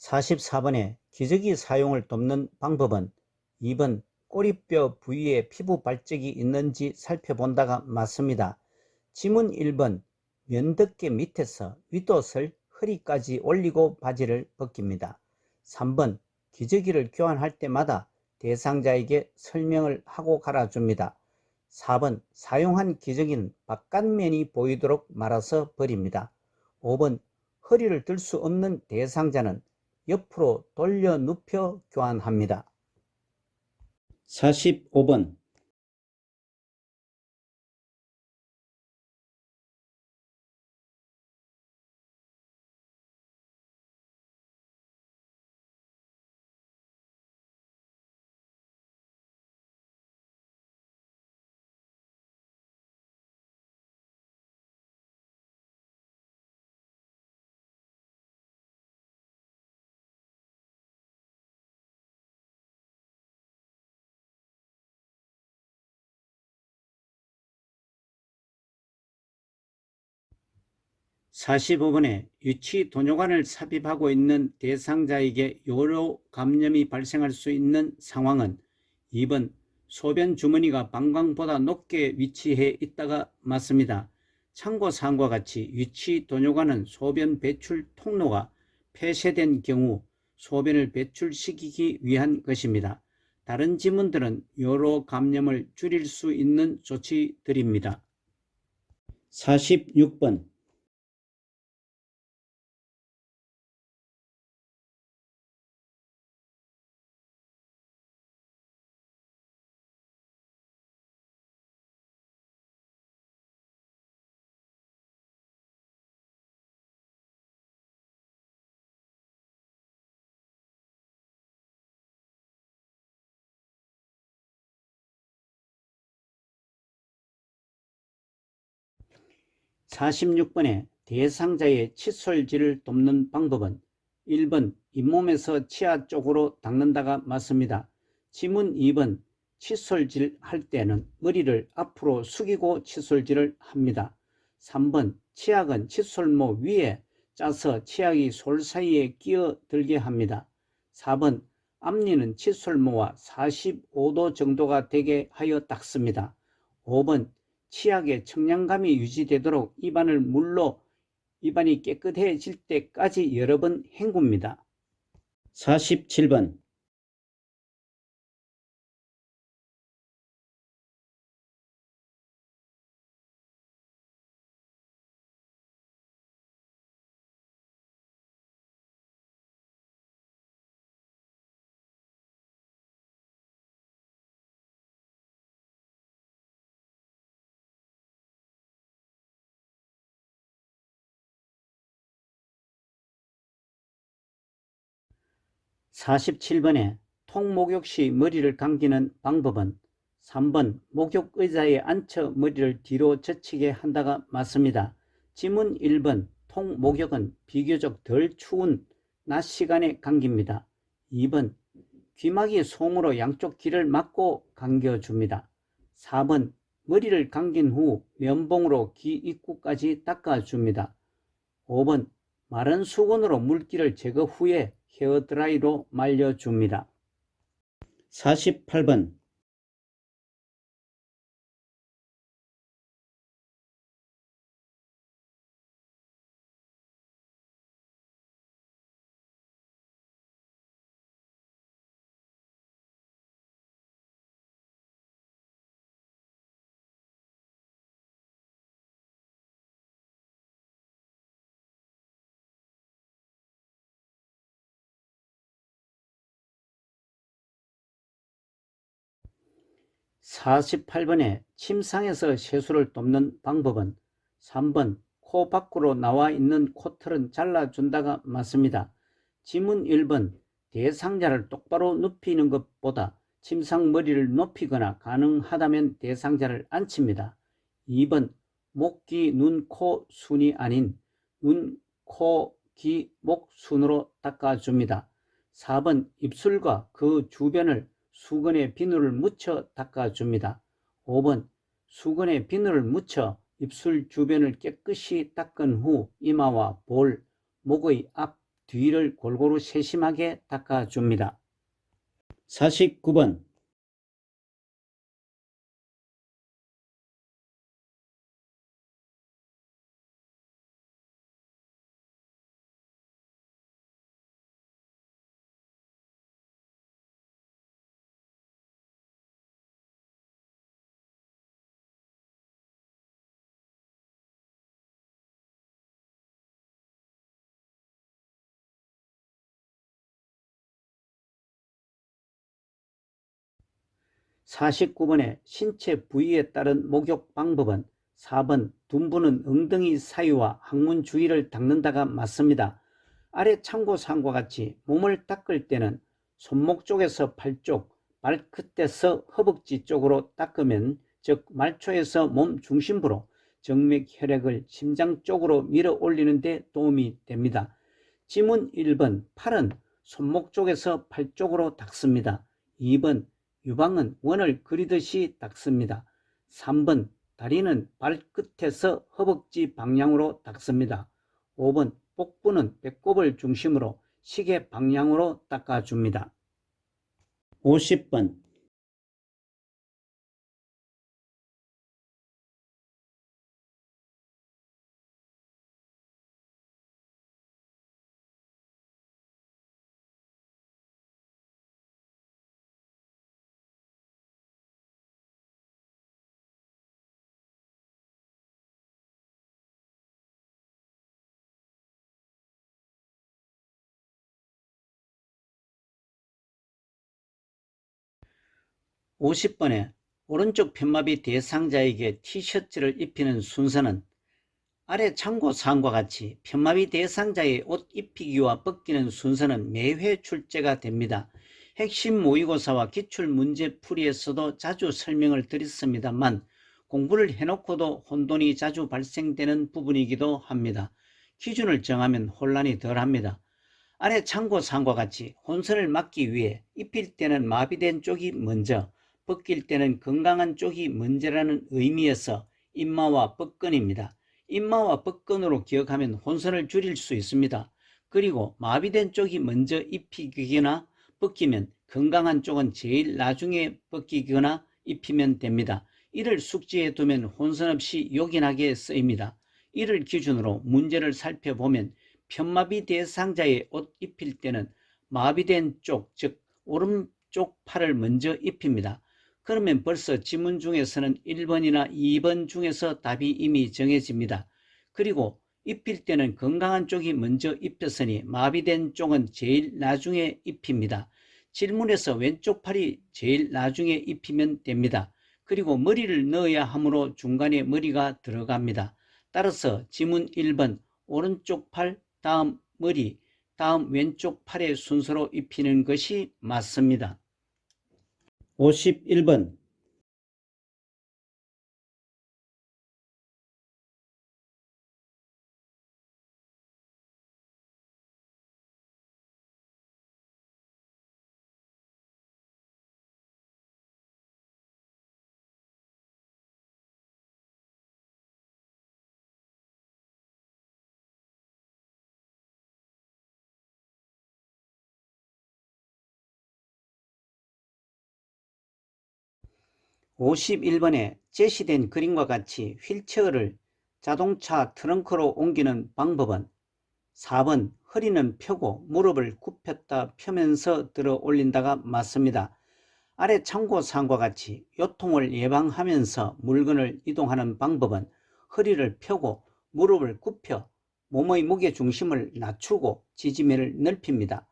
(44번에) 기저귀 사용을 돕는 방법은 2번 꼬리뼈 부위에 피부 발적이 있는지 살펴본다가 맞습니다. 지문 1번 면덮개 밑에서 윗옷을 허리까지 올리고 바지를 벗깁니다. 3번 기저귀를 교환할 때마다 대상자에게 설명을 하고 갈아줍니다. 4번 사용한 기저귀는 바깥면이 보이도록 말아서 버립니다. 5번 허리를 들 수 없는 대상자는 옆으로 돌려 눕혀 교환합니다. 45번. (45번에) 유치 도뇨관을 삽입하고 있는 대상자에게 요로 감염이 발생할 수 있는 상황은 2번 소변 주머니가 방광보다 높게 위치해 있다가 맞습니다. 참고사항과 같이 유치 도뇨관은 소변 배출 통로가 폐쇄된 경우 소변을 배출시키기 위한 것입니다. 다른 지문들은 요로 감염을 줄일 수 있는 조치들입니다. 46번. 46번에 대상자의 칫솔질을 돕는 방법은 1번 잇몸에서 치아 쪽으로 닦는다가 맞습니다. 지문 2번 칫솔질 할 때는 머리를 앞으로 숙이고 칫솔질을 합니다. 3번 치약은 칫솔모 위에 짜서 치약이 솔 사이에 끼어들게 합니다. 4번 앞니는 칫솔모와 45도 정도가 되게 하여 닦습니다. 5번 치약의 청량감이 유지되도록 입안을 물로 입안이 깨끗해질 때까지 여러 번 헹굽니다. 47번 47번에 통목욕 시 머리를 감기는 방법은 3번 목욕 의자에 앉혀 머리를 뒤로 젖히게 한다가 맞습니다. 지문 1번 통목욕은 비교적 덜 추운 낮 시간에 감깁니다. 2번 귀마개 솜으로 양쪽 귀를 막고 감겨줍니다. 4번 머리를 감긴 후 면봉으로 귀 입구까지 닦아줍니다. 5번 마른 수건으로 물기를 제거 후에 헤어드라이로 말려줍니다. 48번 48번에 침상에서 세수를 돕는 방법은 3번 코 밖으로 나와 있는 코털은 잘라준다가 맞습니다. 지문 1번 대상자를 똑바로 눕히는 것보다 침상 머리를 높이거나 가능하다면 대상자를 앉힙니다. 2번 목, 귀, 눈, 코 순이 아닌 눈, 코, 귀, 목 순으로 닦아줍니다. 4번 입술과 그 주변을 수건에 비누를 묻혀 닦아줍니다. 5번 수건에 비누를 묻혀 입술 주변을 깨끗이 닦은 후 이마와 볼, 목의 앞, 뒤를 골고루 세심하게 닦아줍니다. 49번 49번의 신체 부위에 따른 목욕 방법은 4번 둔부는 엉덩이 사이와 항문 주위를 닦는다가 맞습니다. 아래 참고사항과 같이 몸을 닦을 때는 손목 쪽에서 팔 쪽, 발끝에서 허벅지 쪽으로 닦으면 즉 말초에서 몸 중심부로 정맥 혈액을 심장 쪽으로 밀어 올리는 데 도움이 됩니다. 지문 1번 팔은 손목 쪽에서 팔 쪽으로 닦습니다. 2번 유방은 원을 그리듯이 닦습니다. 3번 다리는 발끝에서 허벅지 방향으로 닦습니다. 5번 복부는 배꼽을 중심으로 시계 방향으로 닦아줍니다. 50번 50번에 오른쪽 편마비 대상자에게 티셔츠를 입히는 순서는 아래 참고사항과 같이 편마비 대상자의 옷 입히기와 벗기는 순서는 매회 출제가 됩니다. 핵심 모의고사와 기출문제풀이에서도 자주 설명을 드렸습니다만 공부를 해놓고도 혼돈이 자주 발생되는 부분이기도 합니다. 기준을 정하면 혼란이 덜합니다. 아래 참고사항과 같이 혼선을 막기 위해 입힐 때는 마비된 쪽이 먼저, 벗길 때는 건강한 쪽이 먼저라는 의미에서 입마와 벗건입니다. 입마와 벗건으로 기억하면 혼선을 줄일 수 있습니다. 그리고 마비된 쪽이 먼저 입히거나 벗기면 건강한 쪽은 제일 나중에 벗기거나 입히면 됩니다. 이를 숙지해 두면 혼선 없이 요긴하게 쓰입니다. 이를 기준으로 문제를 살펴보면 편마비 대상자의 옷 입힐 때는 마비된 쪽, 즉 오른쪽 팔을 먼저 입힙니다. 그러면 벌써 지문 중에서는 1번이나 2번 중에서 답이 이미 정해집니다. 그리고 입힐 때는 건강한 쪽이 먼저 입혔으니 마비된 쪽은 제일 나중에 입힙니다. 질문에서 왼쪽 팔이 제일 나중에 입히면 됩니다. 그리고 머리를 넣어야 하므로 중간에 머리가 들어갑니다. 따라서 지문 1번 오른쪽 팔, 다음 머리, 다음 왼쪽 팔의 순서로 입히는 것이 맞습니다. 51번 51번에 제시된 그림과 같이 휠체어를 자동차 트렁크로 옮기는 방법은 4번 허리는 펴고 무릎을 굽혔다 펴면서 들어 올린다가 맞습니다. 아래 참고사항과 같이 요통을 예방하면서 물건을 이동하는 방법은 허리를 펴고 무릎을 굽혀 몸의 무게중심을 낮추고 지지면을 넓힙니다.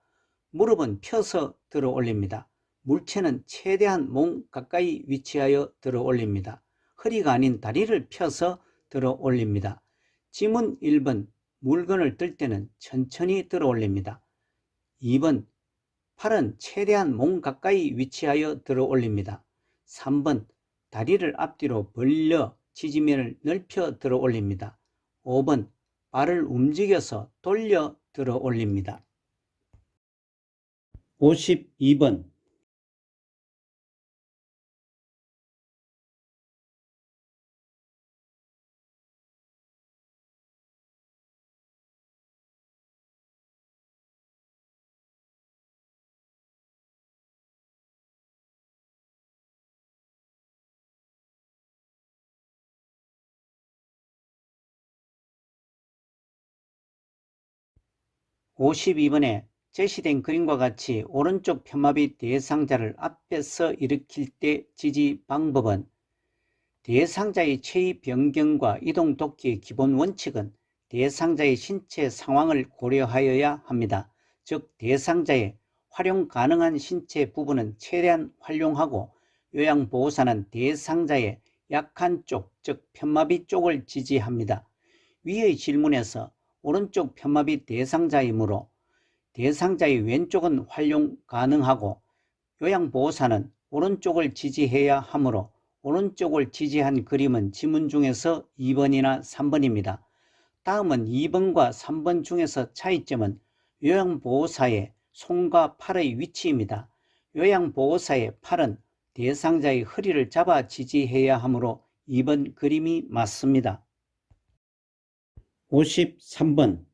무릎은 펴서 들어 올립니다. 물체는 최대한 몸 가까이 위치하여 들어 올립니다. 허리가 아닌 다리를 펴서 들어 올립니다. 지문 1번 물건을 들 때는 천천히 들어 올립니다. 2번 팔은 최대한 몸 가까이 위치하여 들어 올립니다. 3번 다리를 앞뒤로 벌려 지지면을 넓혀 들어 올립니다. 5번 발을 움직여서 돌려 들어 올립니다. 52번 52번에 제시된 그림과 같이 오른쪽 편마비 대상자를 앞에서 일으킬 때 지지 방법은 대상자의 체위 변경과 이동 돕기의 기본 원칙은 대상자의 신체 상황을 고려하여야 합니다. 즉 대상자의 활용 가능한 신체 부분은 최대한 활용하고 요양보호사는 대상자의 약한 쪽, 즉 편마비 쪽을 지지합니다. 위의 질문에서 오른쪽 편마비 대상자이므로 대상자의 왼쪽은 활용 가능하고 요양보호사는 오른쪽을 지지해야 하므로 오른쪽을 지지한 그림은 지문 중에서 2번이나 3번입니다. 다음은 2번과 3번 중에서 차이점은 요양보호사의 손과 팔의 위치입니다. 요양보호사의 팔은 대상자의 허리를 잡아 지지해야 하므로 2번 그림이 맞습니다. 53번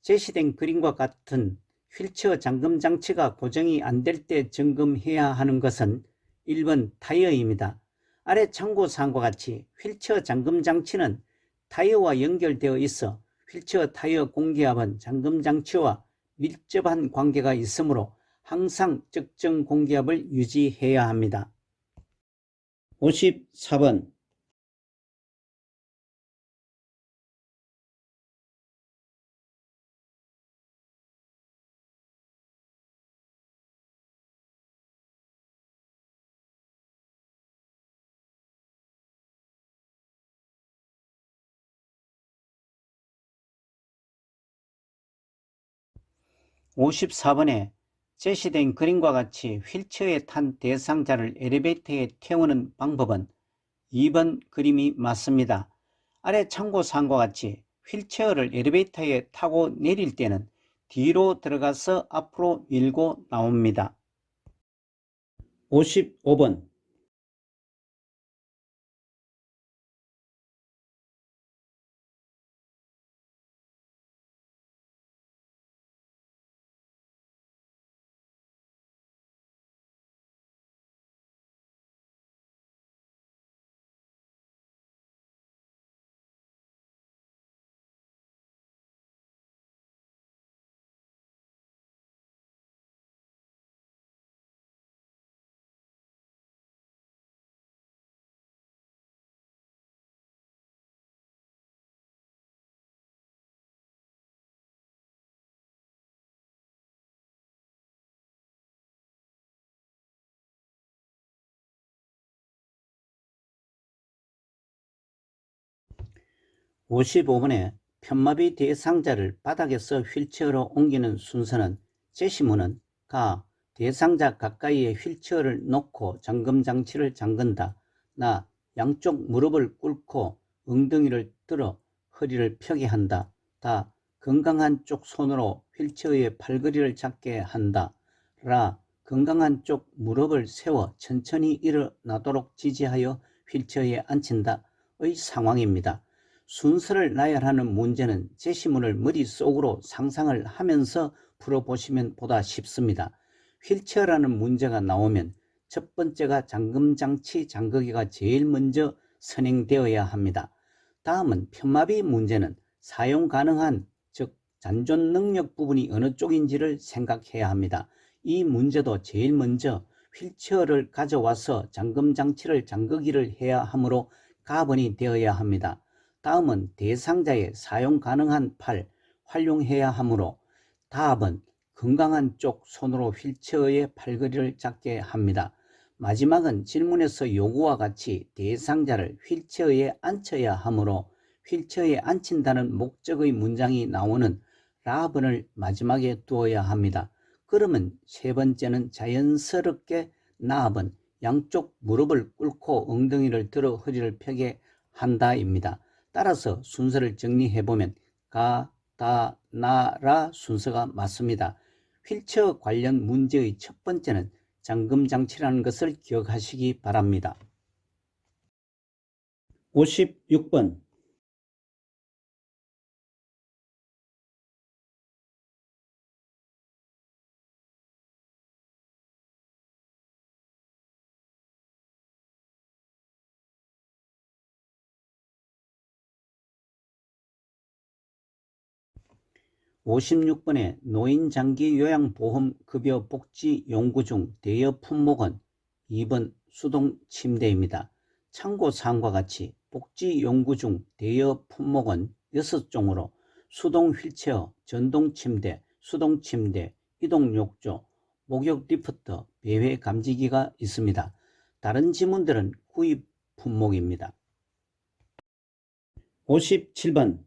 제시된 그림과 같은 휠체어 잠금 장치가 고정이 안 될 때 점검해야 하는 것은 1번 타이어입니다. 아래 참고사항과 같이 휠체어 잠금 장치는 타이어와 연결되어 있어 휠체어 타이어 공기압은 잠금 장치와 밀접한 관계가 있으므로 항상 적정 공기압을 유지해야 합니다. 54번 54번에 제시된 그림과 같이 휠체어에 탄 대상자를 엘리베이터에 태우는 방법은 2번 그림이 맞습니다. 아래 참고사항과 같이 휠체어를 엘리베이터에 타고 내릴 때는 뒤로 들어가서 앞으로 밀고 나옵니다. 55번 (55번에) 편마비 대상자를 바닥에서 휠체어로 옮기는 순서는 제시문은 가. 대상자 가까이에 휠체어를 놓고 잠금장치를 잠근다. 나. 양쪽 무릎을 꿇고 엉덩이를 들어 허리를 펴게 한다. 다. 건강한 쪽 손으로 휠체어의 팔걸이를 잡게 한다. 라. 건강한 쪽 무릎을 세워 천천히 일어나도록 지지하여 휠체어에 앉힌다. 의 상황입니다. 순서를 나열하는 문제는 제시문을 머릿속으로 상상을 하면서 풀어보시면 보다 쉽습니다. 휠체어라는 문제가 나오면 첫 번째가 잠금장치 잠그기가 제일 먼저 선행되어야 합니다. 다음은 편마비 문제는 사용 가능한, 즉 잔존 능력 부분이 어느 쪽인지를 생각해야 합니다. 이 문제도 제일 먼저 휠체어를 가져와서 잠금장치를 잠그기를 해야 하므로 가번이 되어야 합니다. 다음은 대상자의 사용 가능한 팔, 활용해야 하므로 답은 건강한 쪽 손으로 휠체어의 팔걸이를 잡게 합니다. 마지막은 질문에서 요구와 같이 대상자를 휠체어에 앉혀야 하므로 휠체어에 앉힌다는 목적의 문장이 나오는 라번을 마지막에 두어야 합니다. 그러면 세 번째는 자연스럽게 나번 양쪽 무릎을 꿇고 엉덩이를 들어 허리를 펴게 한다입니다. 따라서 순서를 정리해보면 가, 다, 나, 라 순서가 맞습니다. 휠체어 관련 문제의 첫 번째는 잠금장치라는 것을 기억하시기 바랍니다. 56번 56번에 노인장기요양보험급여 복지연구 중 대여 품목은 2번 수동침대입니다. 참고사항과 같이 복지연구 중 대여 품목은 6종으로 수동 휠체어, 전동침대, 수동침대, 이동욕조, 목욕 리프트, 배회 감지기가 있습니다. 다른 지문들은 구입 품목입니다. 57번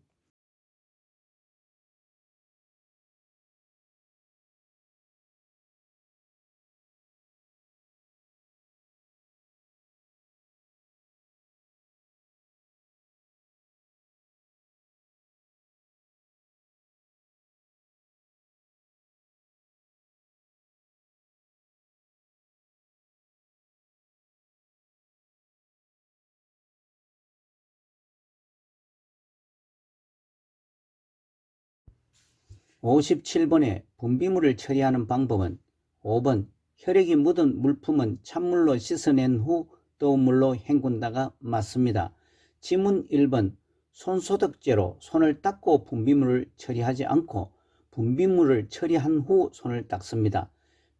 (57번에) 분비물을 처리하는 방법은 5번 혈액이 묻은 물품은 찬물로 씻어낸 후 뜨거운 물로 헹군다가 맞습니다. 지문 1번 손소독제로 손을 닦고 분비물을 처리하지 않고 분비물을 처리한 후 손을 닦습니다.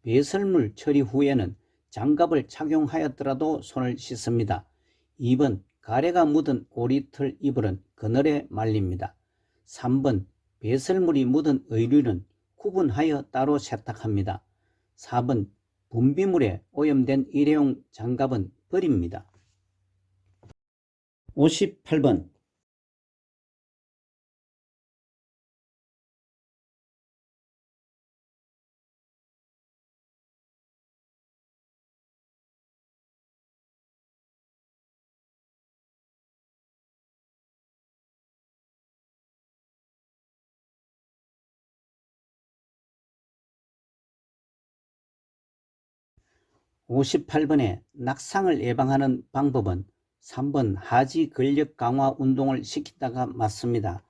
배설물 처리 후에는 장갑을 착용하였더라도 손을 씻습니다. 2번 가래가 묻은 오리털 이불은 그늘에 말립니다. 3번 배설물이 묻은 의류는 구분하여 따로 세탁합니다. 4번 분비물에 오염된 일회용 장갑은 버립니다. 58번 58번에 낙상을 예방하는 방법은 3번 하지 근력 강화 운동을 시키다가 맞습니다.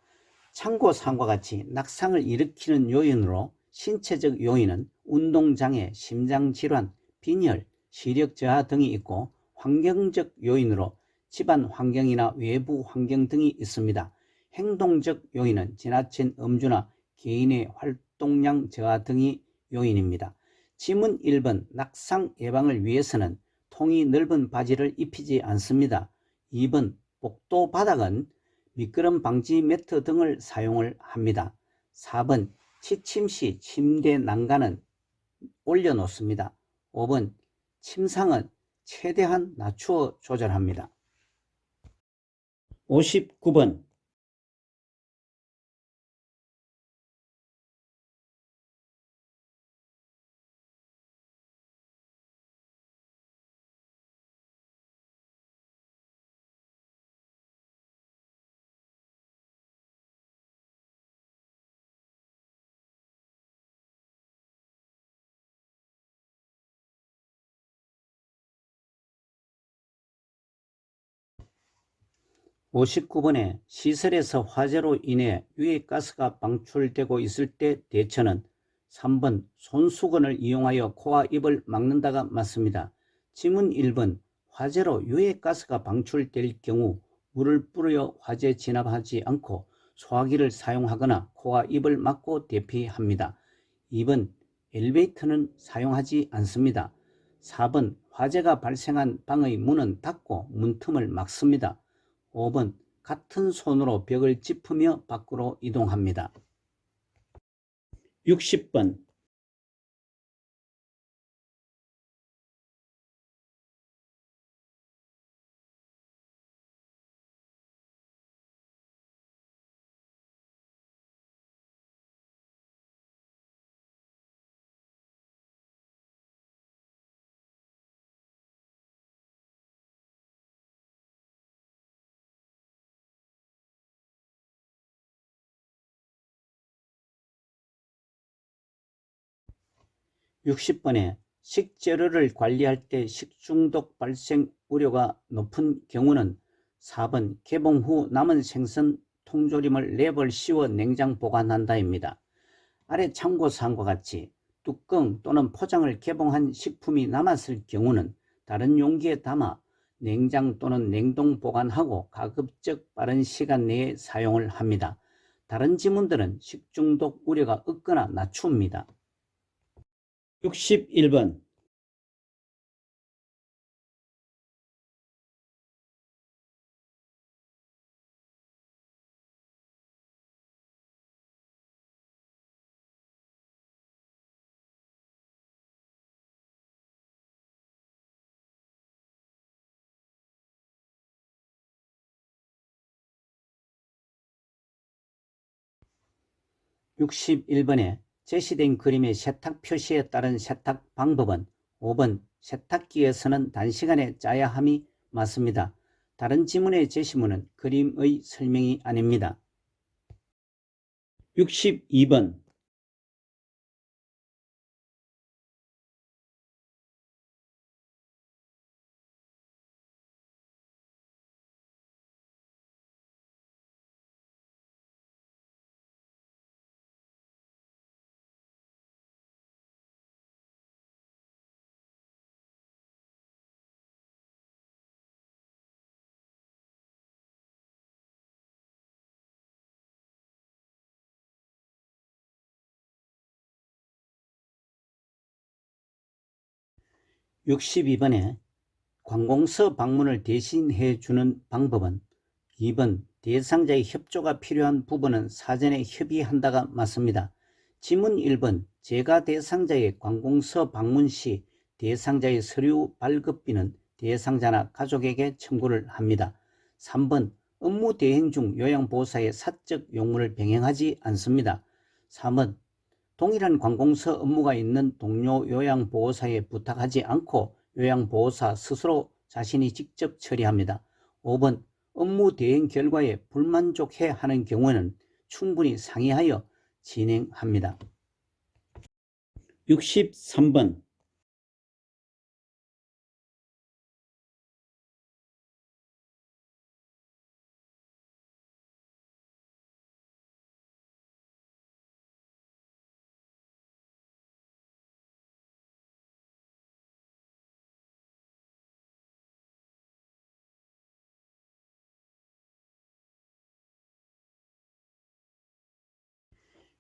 참고사항과 같이 낙상을 일으키는 요인으로 신체적 요인은 운동장애, 심장질환, 빈혈, 시력 저하 등이 있고 환경적 요인으로 집안 환경이나 외부 환경 등이 있습니다. 행동적 요인은 지나친 음주나 개인의 활동량 저하 등이 요인입니다. 지문 1번 낙상 예방을 위해서는 통이 넓은 바지를 입히지 않습니다. 2번 복도 바닥은 미끄럼 방지 매트 등을 사용을 합니다. 4번 취침 시 침대 난간은 올려놓습니다. 5번 침상은 최대한 낮추어 조절합니다. 59번 59번에 시설에서 화재로 인해 유해가스가 방출되고 있을 때 대처는 3번 손수건을 이용하여 코와 입을 막는다가 맞습니다. 지문 1번 화재로 유해가스가 방출될 경우 물을 뿌려 화재 진압하지 않고 소화기를 사용하거나 코와 입을 막고 대피합니다. 2번 엘리베이터는 사용하지 않습니다. 4번 화재가 발생한 방의 문은 닫고 문틈을 막습니다. 5번 같은 손으로 벽을 짚으며 밖으로 이동합니다. 60번 60번에 식재료를 관리할 때 식중독 발생 우려가 높은 경우는 4번 개봉 후 남은 생선 통조림을 랩을 씌워 냉장 보관한다입니다. 아래 참고사항과 같이 뚜껑 또는 포장을 개봉한 식품이 남았을 경우는 다른 용기에 담아 냉장 또는 냉동 보관하고 가급적 빠른 시간 내에 사용을 합니다. 다른 지문들은 식중독 우려가 없거나 낮춥니다. 61번 61번에 제시된 그림의 세탁 표시에 따른 세탁 방법은 5번 세탁기에서는 단시간에 짜야 함이 맞습니다. 다른 지문의 제시문은 그림의 설명이 아닙니다. 62번 62번에 관공서 방문을 대신해 주는 방법은 2번 대상자의 협조가 필요한 부분은 사전에 협의한다가 맞습니다. 지문 1번 제가 대상자의 관공서 방문 시 대상자의 서류 발급비는 대상자나 가족에게 청구를 합니다. 3번 업무 대행 중 요양보호사의 사적 용무를 병행하지 않습니다. 3번 동일한 관공서 업무가 있는 동료 요양보호사에 부탁하지 않고 요양보호사 스스로 자신이 직접 처리합니다. 5번 업무 대행 결과에 불만족해 하는 경우에는 충분히 상의하여 진행합니다. 63번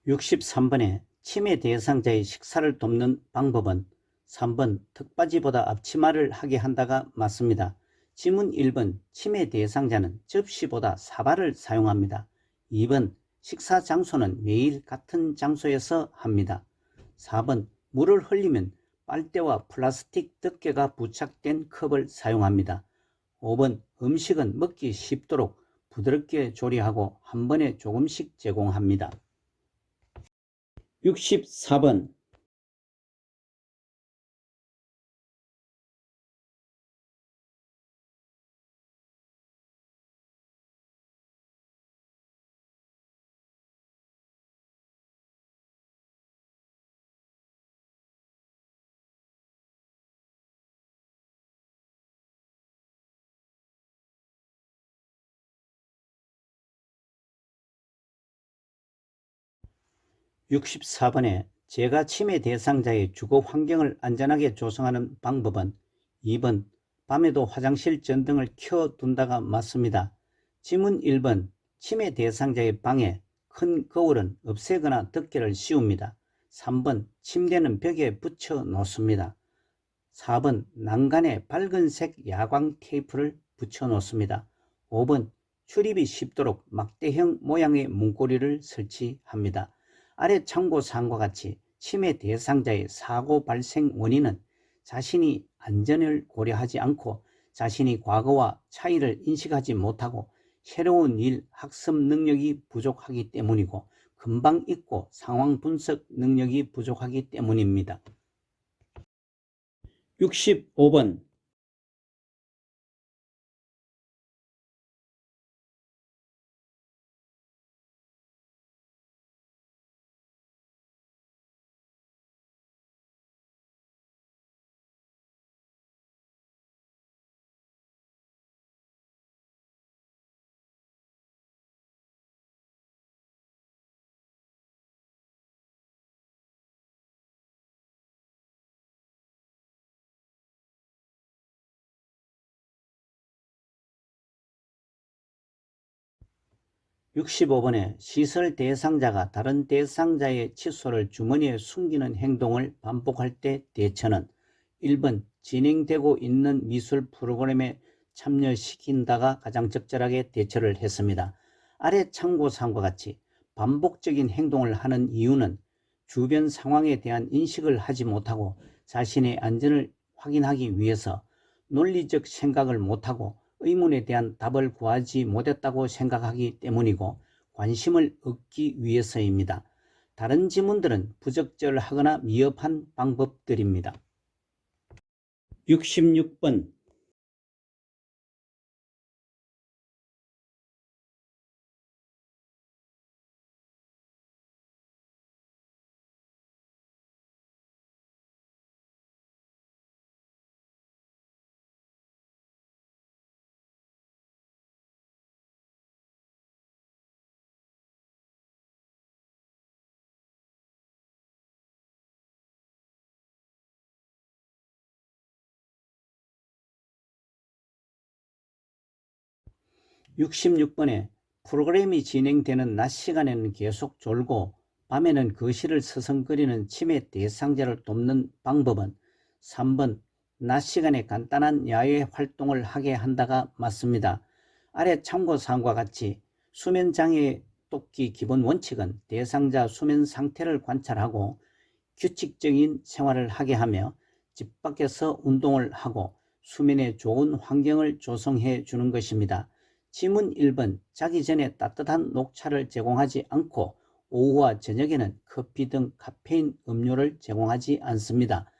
63번에 치매 대상자의 식사를 돕는 방법은 3번 턱받이보다 앞치마를 하게 한다가 맞습니다. 지문 1번 치매 대상자는 접시보다 사발을 사용합니다. 2번 식사 장소는 매일 같은 장소에서 합니다. 4번 물을 흘리면 빨대와 플라스틱 덮개가 부착된 컵을 사용합니다. 5번 음식은 먹기 쉽도록 부드럽게 조리하고 한 번에 조금씩 제공합니다. 64번 제가 치매 대상자의 주거 환경을 안전하게 조성하는 방법은 2번 밤에도 화장실 전등을 켜둔다가 맞습니다. 지문 1번 치매 대상자의 방에 큰 거울은 없애거나 덮개를 씌웁니다. 3번 침대는 벽에 붙여 놓습니다. 4번 난간에 밝은색 야광 테이프를 붙여 놓습니다. 5번 출입이 쉽도록 막대형 모양의 문고리를 설치합니다. 아래 참고사항과 같이 치매 대상자의 사고 발생 원인은 자신이 안전을 고려하지 않고 자신이 과거와 차이를 인식하지 못하고 새로운 일 학습 능력이 부족하기 때문이고 금방 잊고 상황 분석 능력이 부족하기 때문입니다. 65번 65번에 시설 대상자가 다른 대상자의 칫솔을 주머니에 숨기는 행동을 반복할 때 대처는 1번 진행되고 있는 미술 프로그램에 참여시킨다가 가장 적절하게 대처를 했습니다. 아래 참고사항과 같이 반복적인 행동을 하는 이유는 주변 상황에 대한 인식을 하지 못하고 자신의 안전을 확인하기 위해서 논리적 생각을 못하고 의문에 대한 답을 구하지 못했다고 생각하기 때문이고 관심을 얻기 위해서입니다. 다른 지문들은 부적절하거나 미흡한 방법들입니다. 66번 프로그램이 진행되는 낮 시간에는 계속 졸고 밤에는 거실을 서성거리는 치매 대상자를 돕는 방법은 3번 낮 시간에 간단한 야외 활동을 하게 한다가 맞습니다. 아래 참고사항과 같이 수면장애 돕기 기본 원칙은 대상자 수면 상태를 관찰하고 규칙적인 생활을 하게 하며 집 밖에서 운동을 하고 수면에 좋은 환경을 조성해 주는 것입니다. 지문 1번 자기 전에 따뜻한 녹차를 제공하지 않고 오후와 저녁에는 커피 등 카페인 음료를 제공하지 않습니다.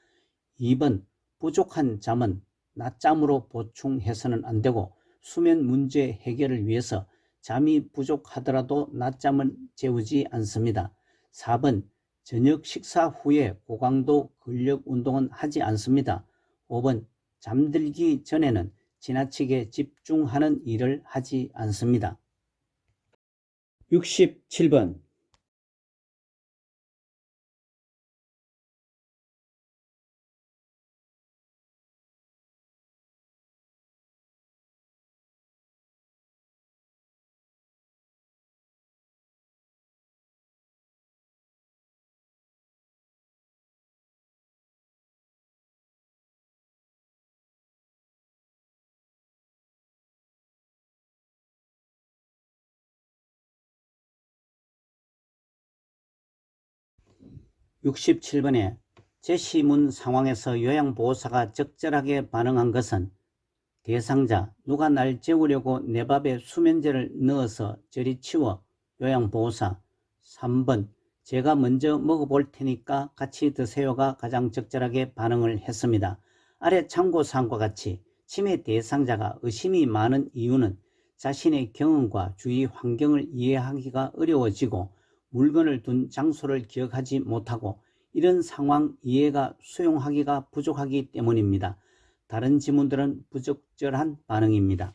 2번 부족한 잠은 낮잠으로 보충해서는 안 되고 수면 문제 해결을 위해서 잠이 부족하더라도 낮잠을 재우지 않습니다. 4번 저녁 식사 후에 고강도 근력 운동은 하지 않습니다. 5번 잠들기 전에는 지나치게 집중하는 일을 하지 않습니다. 67번 67번에 제시문 상황에서 요양보호사가 적절하게 반응한 것은 대상자, 누가 날 재우려고 내 밥에 수면제를 넣어서 저리 치워. 요양보호사. 3번, 제가 먼저 먹어볼 테니까 같이 드세요가 가장 적절하게 반응을 했습니다. 아래 참고사항과 같이 치매 대상자가 의심이 많은 이유는 자신의 경험과 주위 환경을 이해하기가 어려워지고 물건을 둔 장소를 기억하지 못하고 이런 상황 이해가 수용하기가 부족하기 때문입니다. 다른 지문들은 부적절한 반응입니다.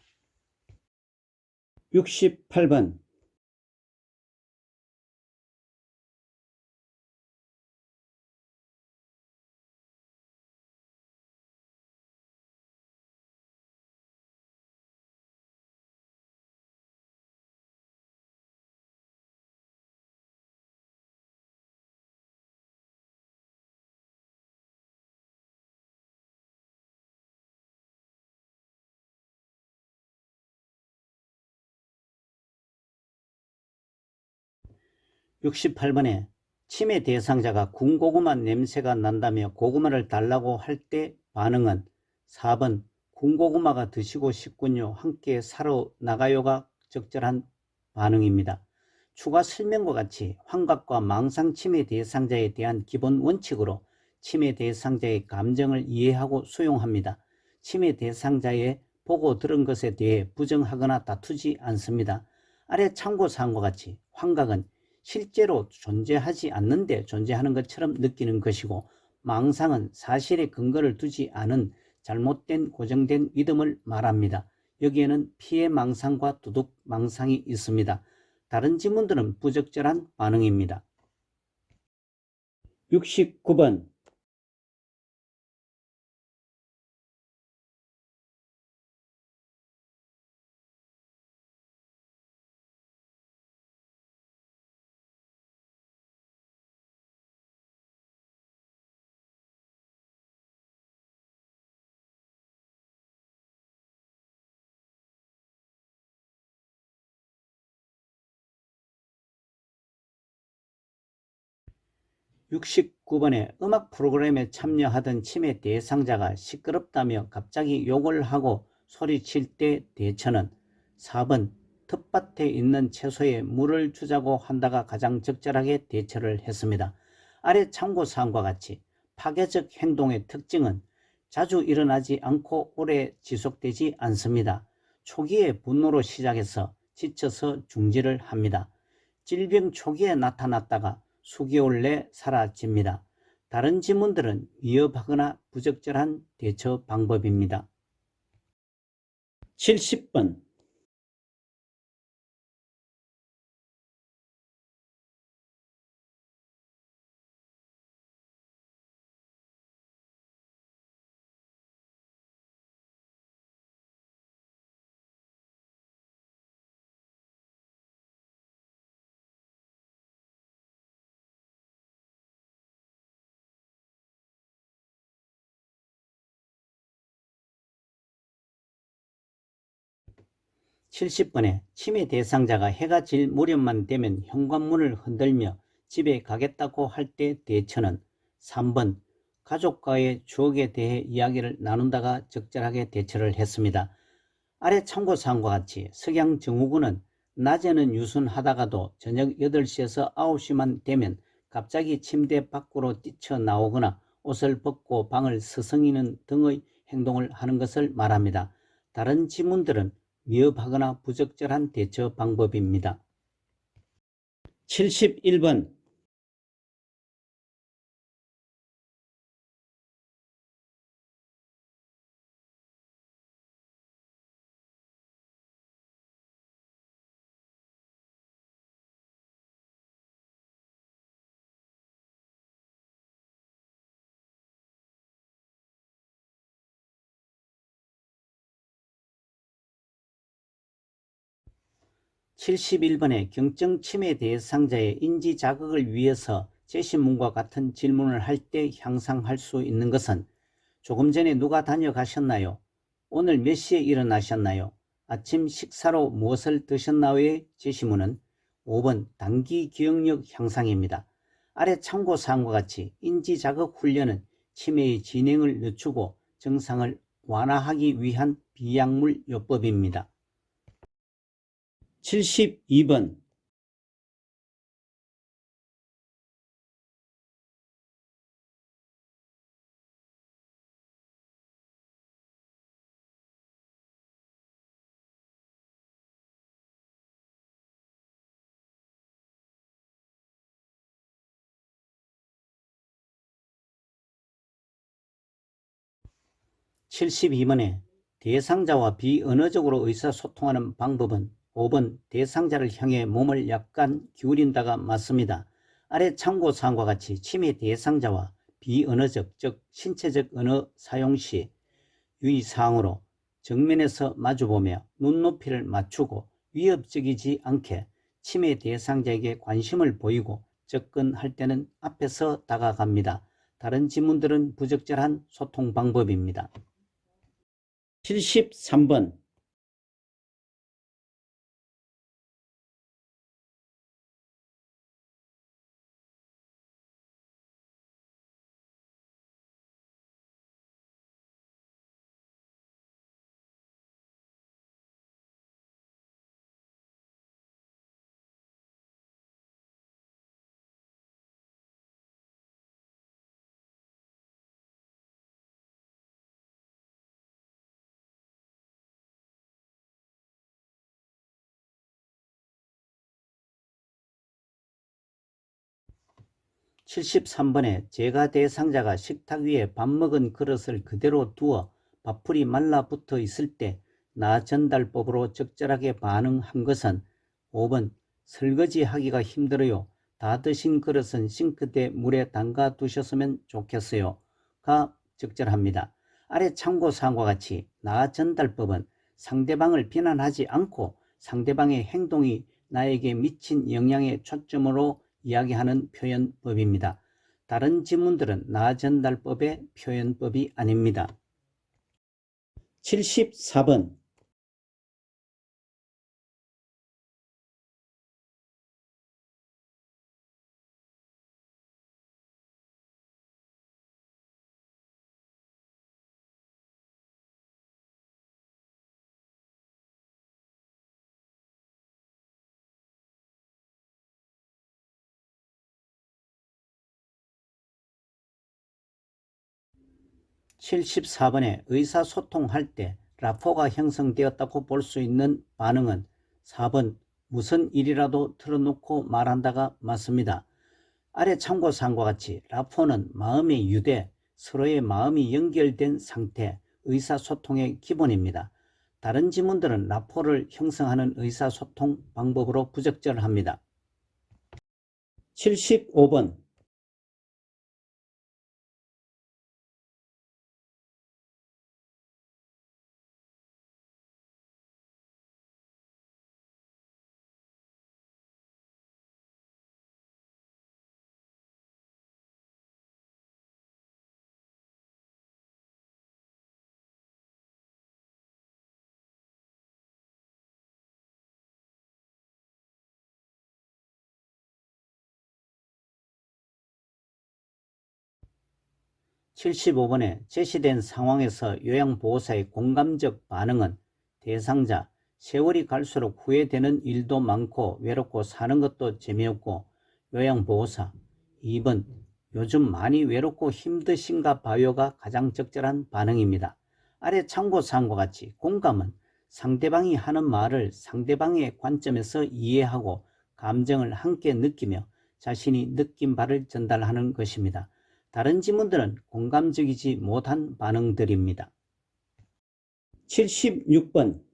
68번 치매 대상자가 군고구마 냄새가 난다며 고구마를 달라고 할 때 반응은 4번 군고구마가 드시고 싶군요. 함께 사러 나가요가 적절한 반응입니다. 추가 설명과 같이 환각과 망상 치매 대상자에 대한 기본 원칙으로 치매 대상자의 감정을 이해하고 수용합니다. 치매 대상자의 보고 들은 것에 대해 부정하거나 다투지 않습니다. 아래 참고사항과 같이 환각은 실제로 존재하지 않는데 존재하는 것처럼 느끼는 것이고 망상은 사실에 근거를 두지 않은 잘못된 고정된 믿음을 말합니다. 여기에는 피해 망상과 도둑 망상이 있습니다. 다른 지문들은 부적절한 반응입니다. 69번 음악 프로그램에 참여하던 치매 대상자가 시끄럽다며 갑자기 욕을 하고 소리칠 때 대처는 4번 텃밭에 있는 채소에 물을 주자고 한다가 가장 적절하게 대처를 했습니다. 아래 참고사항과 같이 파괴적 행동의 특징은 자주 일어나지 않고 오래 지속되지 않습니다. 초기에 분노로 시작해서 지쳐서 중지를 합니다. 질병 초기에 나타났다가 수개월 내 사라집니다. 다른 지문들은 위협하거나 부적절한 대처 방법입니다. 70번 70번에 치매 대상자가 해가 질 무렵만 되면 현관문을 흔들며 집에 가겠다고 할 때 대처는 3번 가족과의 추억에 대해 이야기를 나눈다가 적절하게 대처를 했습니다. 아래 참고사항과 같이 석양증후군은 낮에는 유순하다가도 저녁 8시에서 9시만 되면 갑자기 침대 밖으로 뛰쳐나오거나 옷을 벗고 방을 서성이는 등의 행동을 하는 것을 말합니다. 다른 지문들은 위협하거나 부적절한 대처 방법입니다. 71번 71번에 경증 치매 대상자의 인지 자극을 위해서 제시문과 같은 질문을 할 때 향상할 수 있는 것은 조금 전에 누가 다녀가셨나요? 오늘 몇 시에 일어나셨나요? 아침 식사로 무엇을 드셨나요의 제시문은 5번 단기 기억력 향상입니다. 아래 참고사항과 같이 인지자극 훈련은 치매의 진행을 늦추고 증상을 완화하기 위한 비약물요법입니다. 72번 72번에 대상자와 비언어적으로 의사소통하는 방법은 5번 대상자를 향해 몸을 약간 기울인다가 맞습니다. 아래 참고사항과 같이 치매 대상자와 비언어적 즉 신체적 언어 사용 시 유의사항으로 정면에서 마주보며 눈높이를 맞추고 위협적이지 않게 치매 대상자에게 관심을 보이고 접근할 때는 앞에서 다가갑니다. 다른 지문들은 부적절한 소통 방법입니다. 73번 73번에 제가 대상자가 식탁 위에 밥 먹은 그릇을 그대로 두어 밥풀이 말라붙어 있을 때 나 전달법으로 적절하게 반응한 것은 5번 설거지하기가 힘들어요. 다 드신 그릇은 싱크대 물에 담가 두셨으면 좋겠어요. 가 적절합니다. 아래 참고사항과 같이 나 전달법은 상대방을 비난하지 않고 상대방의 행동이 나에게 미친 영향에 초점으로 이야기하는 표현법입니다. 다른 지문들은 나 전달법의 표현법이 아닙니다. 74번 74번에 의사소통할 때 라포가 형성되었다고 볼 수 있는 반응은 4번 무슨 일이라도 틀어놓고 말한다가 맞습니다. 아래 참고사항과 같이 라포는 마음의 유대, 서로의 마음이 연결된 상태, 의사소통의 기본입니다. 다른 지문들은 라포를 형성하는 의사소통 방법으로 부적절합니다. 75번 75번에 제시된 상황에서 요양보호사의 공감적 반응은 대상자, 세월이 갈수록 후회되는 일도 많고 외롭고 사는 것도 재미없고 요양보호사 2번 요즘 많이 외롭고 힘드신가 봐요가 가장 적절한 반응입니다. 아래 참고사항과 같이 공감은 상대방이 하는 말을 상대방의 관점에서 이해하고 감정을 함께 느끼며 자신이 느낀 바를 전달하는 것입니다. 다른 지문들은 공감적이지 못한 반응들입니다. 76번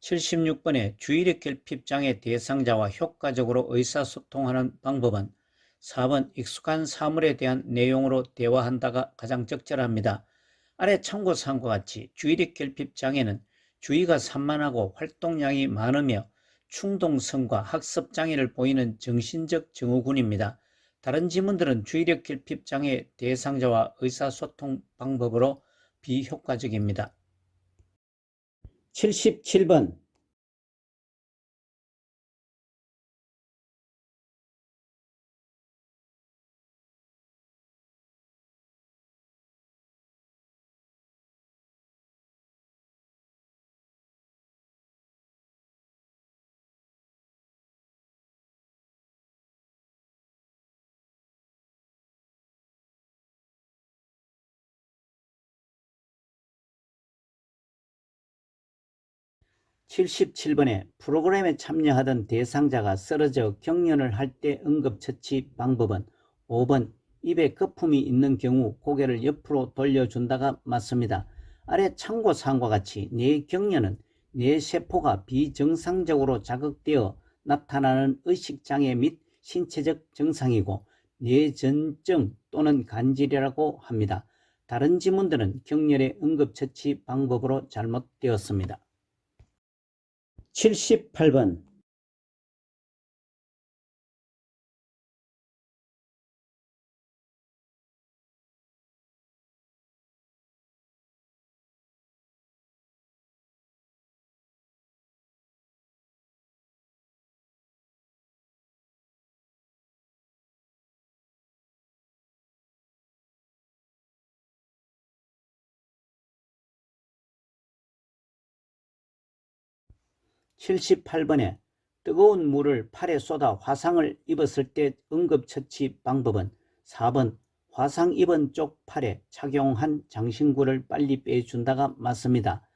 76번의 주의력 결핍장애 대상자와 효과적으로 의사소통하는 방법은 4번 익숙한 사물에 대한 내용으로 대화한다가 가장 적절합니다. 아래 참고사항과 같이 주의력 결핍 장애는 주의가 산만하고 활동량이 많으며 충동성과 학습 장애를 보이는 정신적 증후군입니다. 다른 지문들은 주의력 결핍 장애 대상자와 의사소통 방법으로 비효과적입니다. 77번 77번에 프로그램에 참여하던 대상자가 쓰러져 경련을 할 때 응급처치 방법은 5번 입에 거품이 있는 경우 고개를 옆으로 돌려준다가 맞습니다. 아래 참고사항과 같이 뇌경련은 뇌세포가 비정상적으로 자극되어 나타나는 의식장애 및 신체적 증상이고 뇌전증 또는 간질이라고 합니다. 다른 지문들은 경련의 응급처치 방법으로 잘못되었습니다. 78번 78번에 뜨거운 물을 팔에 쏟아 화상을 입었을 때 응급처치 방법은 4번 화상 입은 쪽 팔에 착용한 장신구를 빨리 빼준다가 맞습니다.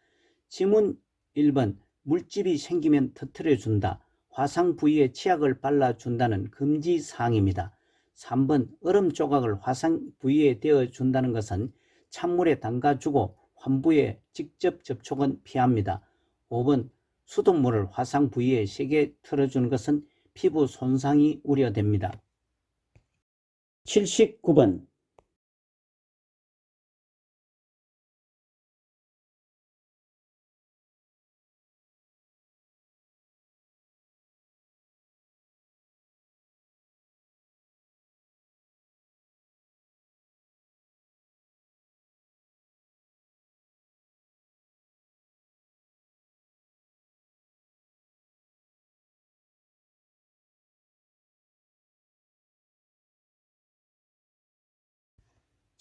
지문 1번 물집이 생기면 터뜨려준다. 화상 부위에 치약을 발라준다는 금지사항입니다. 3번 얼음 조각을 화상 부위에 대어준다는 것은 찬물에 담가주고 환부에 직접 접촉은 피합니다. 5번 수돗물을 화상 부위에 세게 틀어주는 것은 피부 손상이 우려됩니다. 79번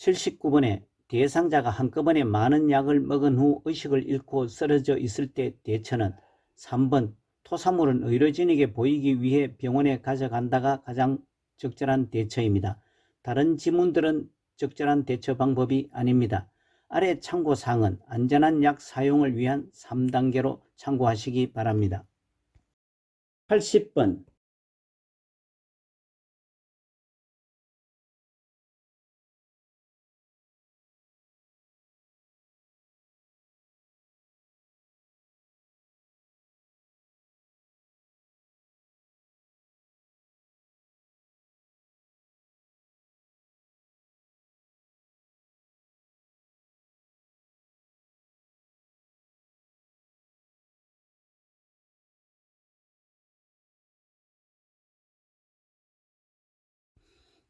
79번에 대상자가 한꺼번에 많은 약을 먹은 후 의식을 잃고 쓰러져 있을 때 대처는 3번 토사물은 의료진에게 보이기 위해 병원에 가져간다가 가장 적절한 대처입니다. 다른 지문들은 적절한 대처 방법이 아닙니다. 아래 참고사항은 안전한 약 사용을 위한 3단계로 참고하시기 바랍니다. 80번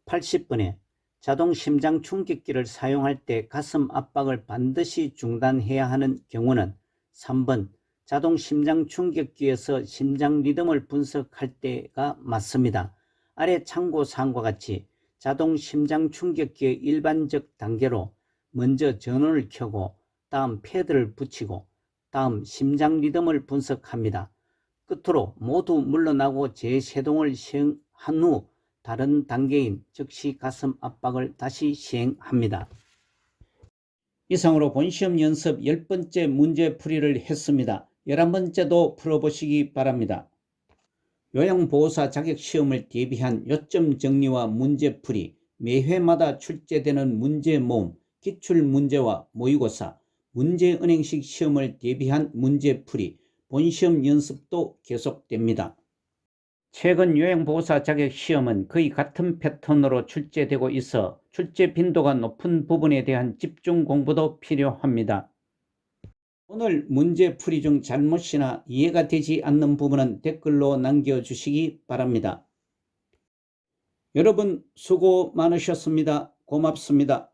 80번에 자동 심장 충격기를 사용할 때 가슴 압박을 반드시 중단해야 하는 경우는 3번 자동 심장 충격기에서 심장 리듬을 분석할 때가 맞습니다. 아래 참고사항과 같이 자동 심장 충격기의 일반적 단계로 먼저 전원을 켜고 다음 패드를 붙이고 다음 심장 리듬을 분석합니다. 끝으로 모두 물러나고 재세동을 시행한 후 다른 단계인 즉시 가슴 압박을 다시 시행합니다. 이상으로 본시험 연습 10번째 문제풀이를 했습니다. 11번째도 풀어보시기 바랍니다. 요양보호사 자격시험을 대비한 요점 정리와 문제풀이, 매회마다 출제되는 문제 모음, 기출문제와 모의고사, 문제은행식 시험을 대비한 문제풀이, 본시험 연습도 계속됩니다. 최근 요양보호사 자격 시험은 거의 같은 패턴으로 출제되고 있어 출제 빈도가 높은 부분에 대한 집중 공부도 필요합니다. 오늘 문제풀이 중 잘못이나 이해가 되지 않는 부분은 댓글로 남겨주시기 바랍니다. 여러분 수고 많으셨습니다. 고맙습니다.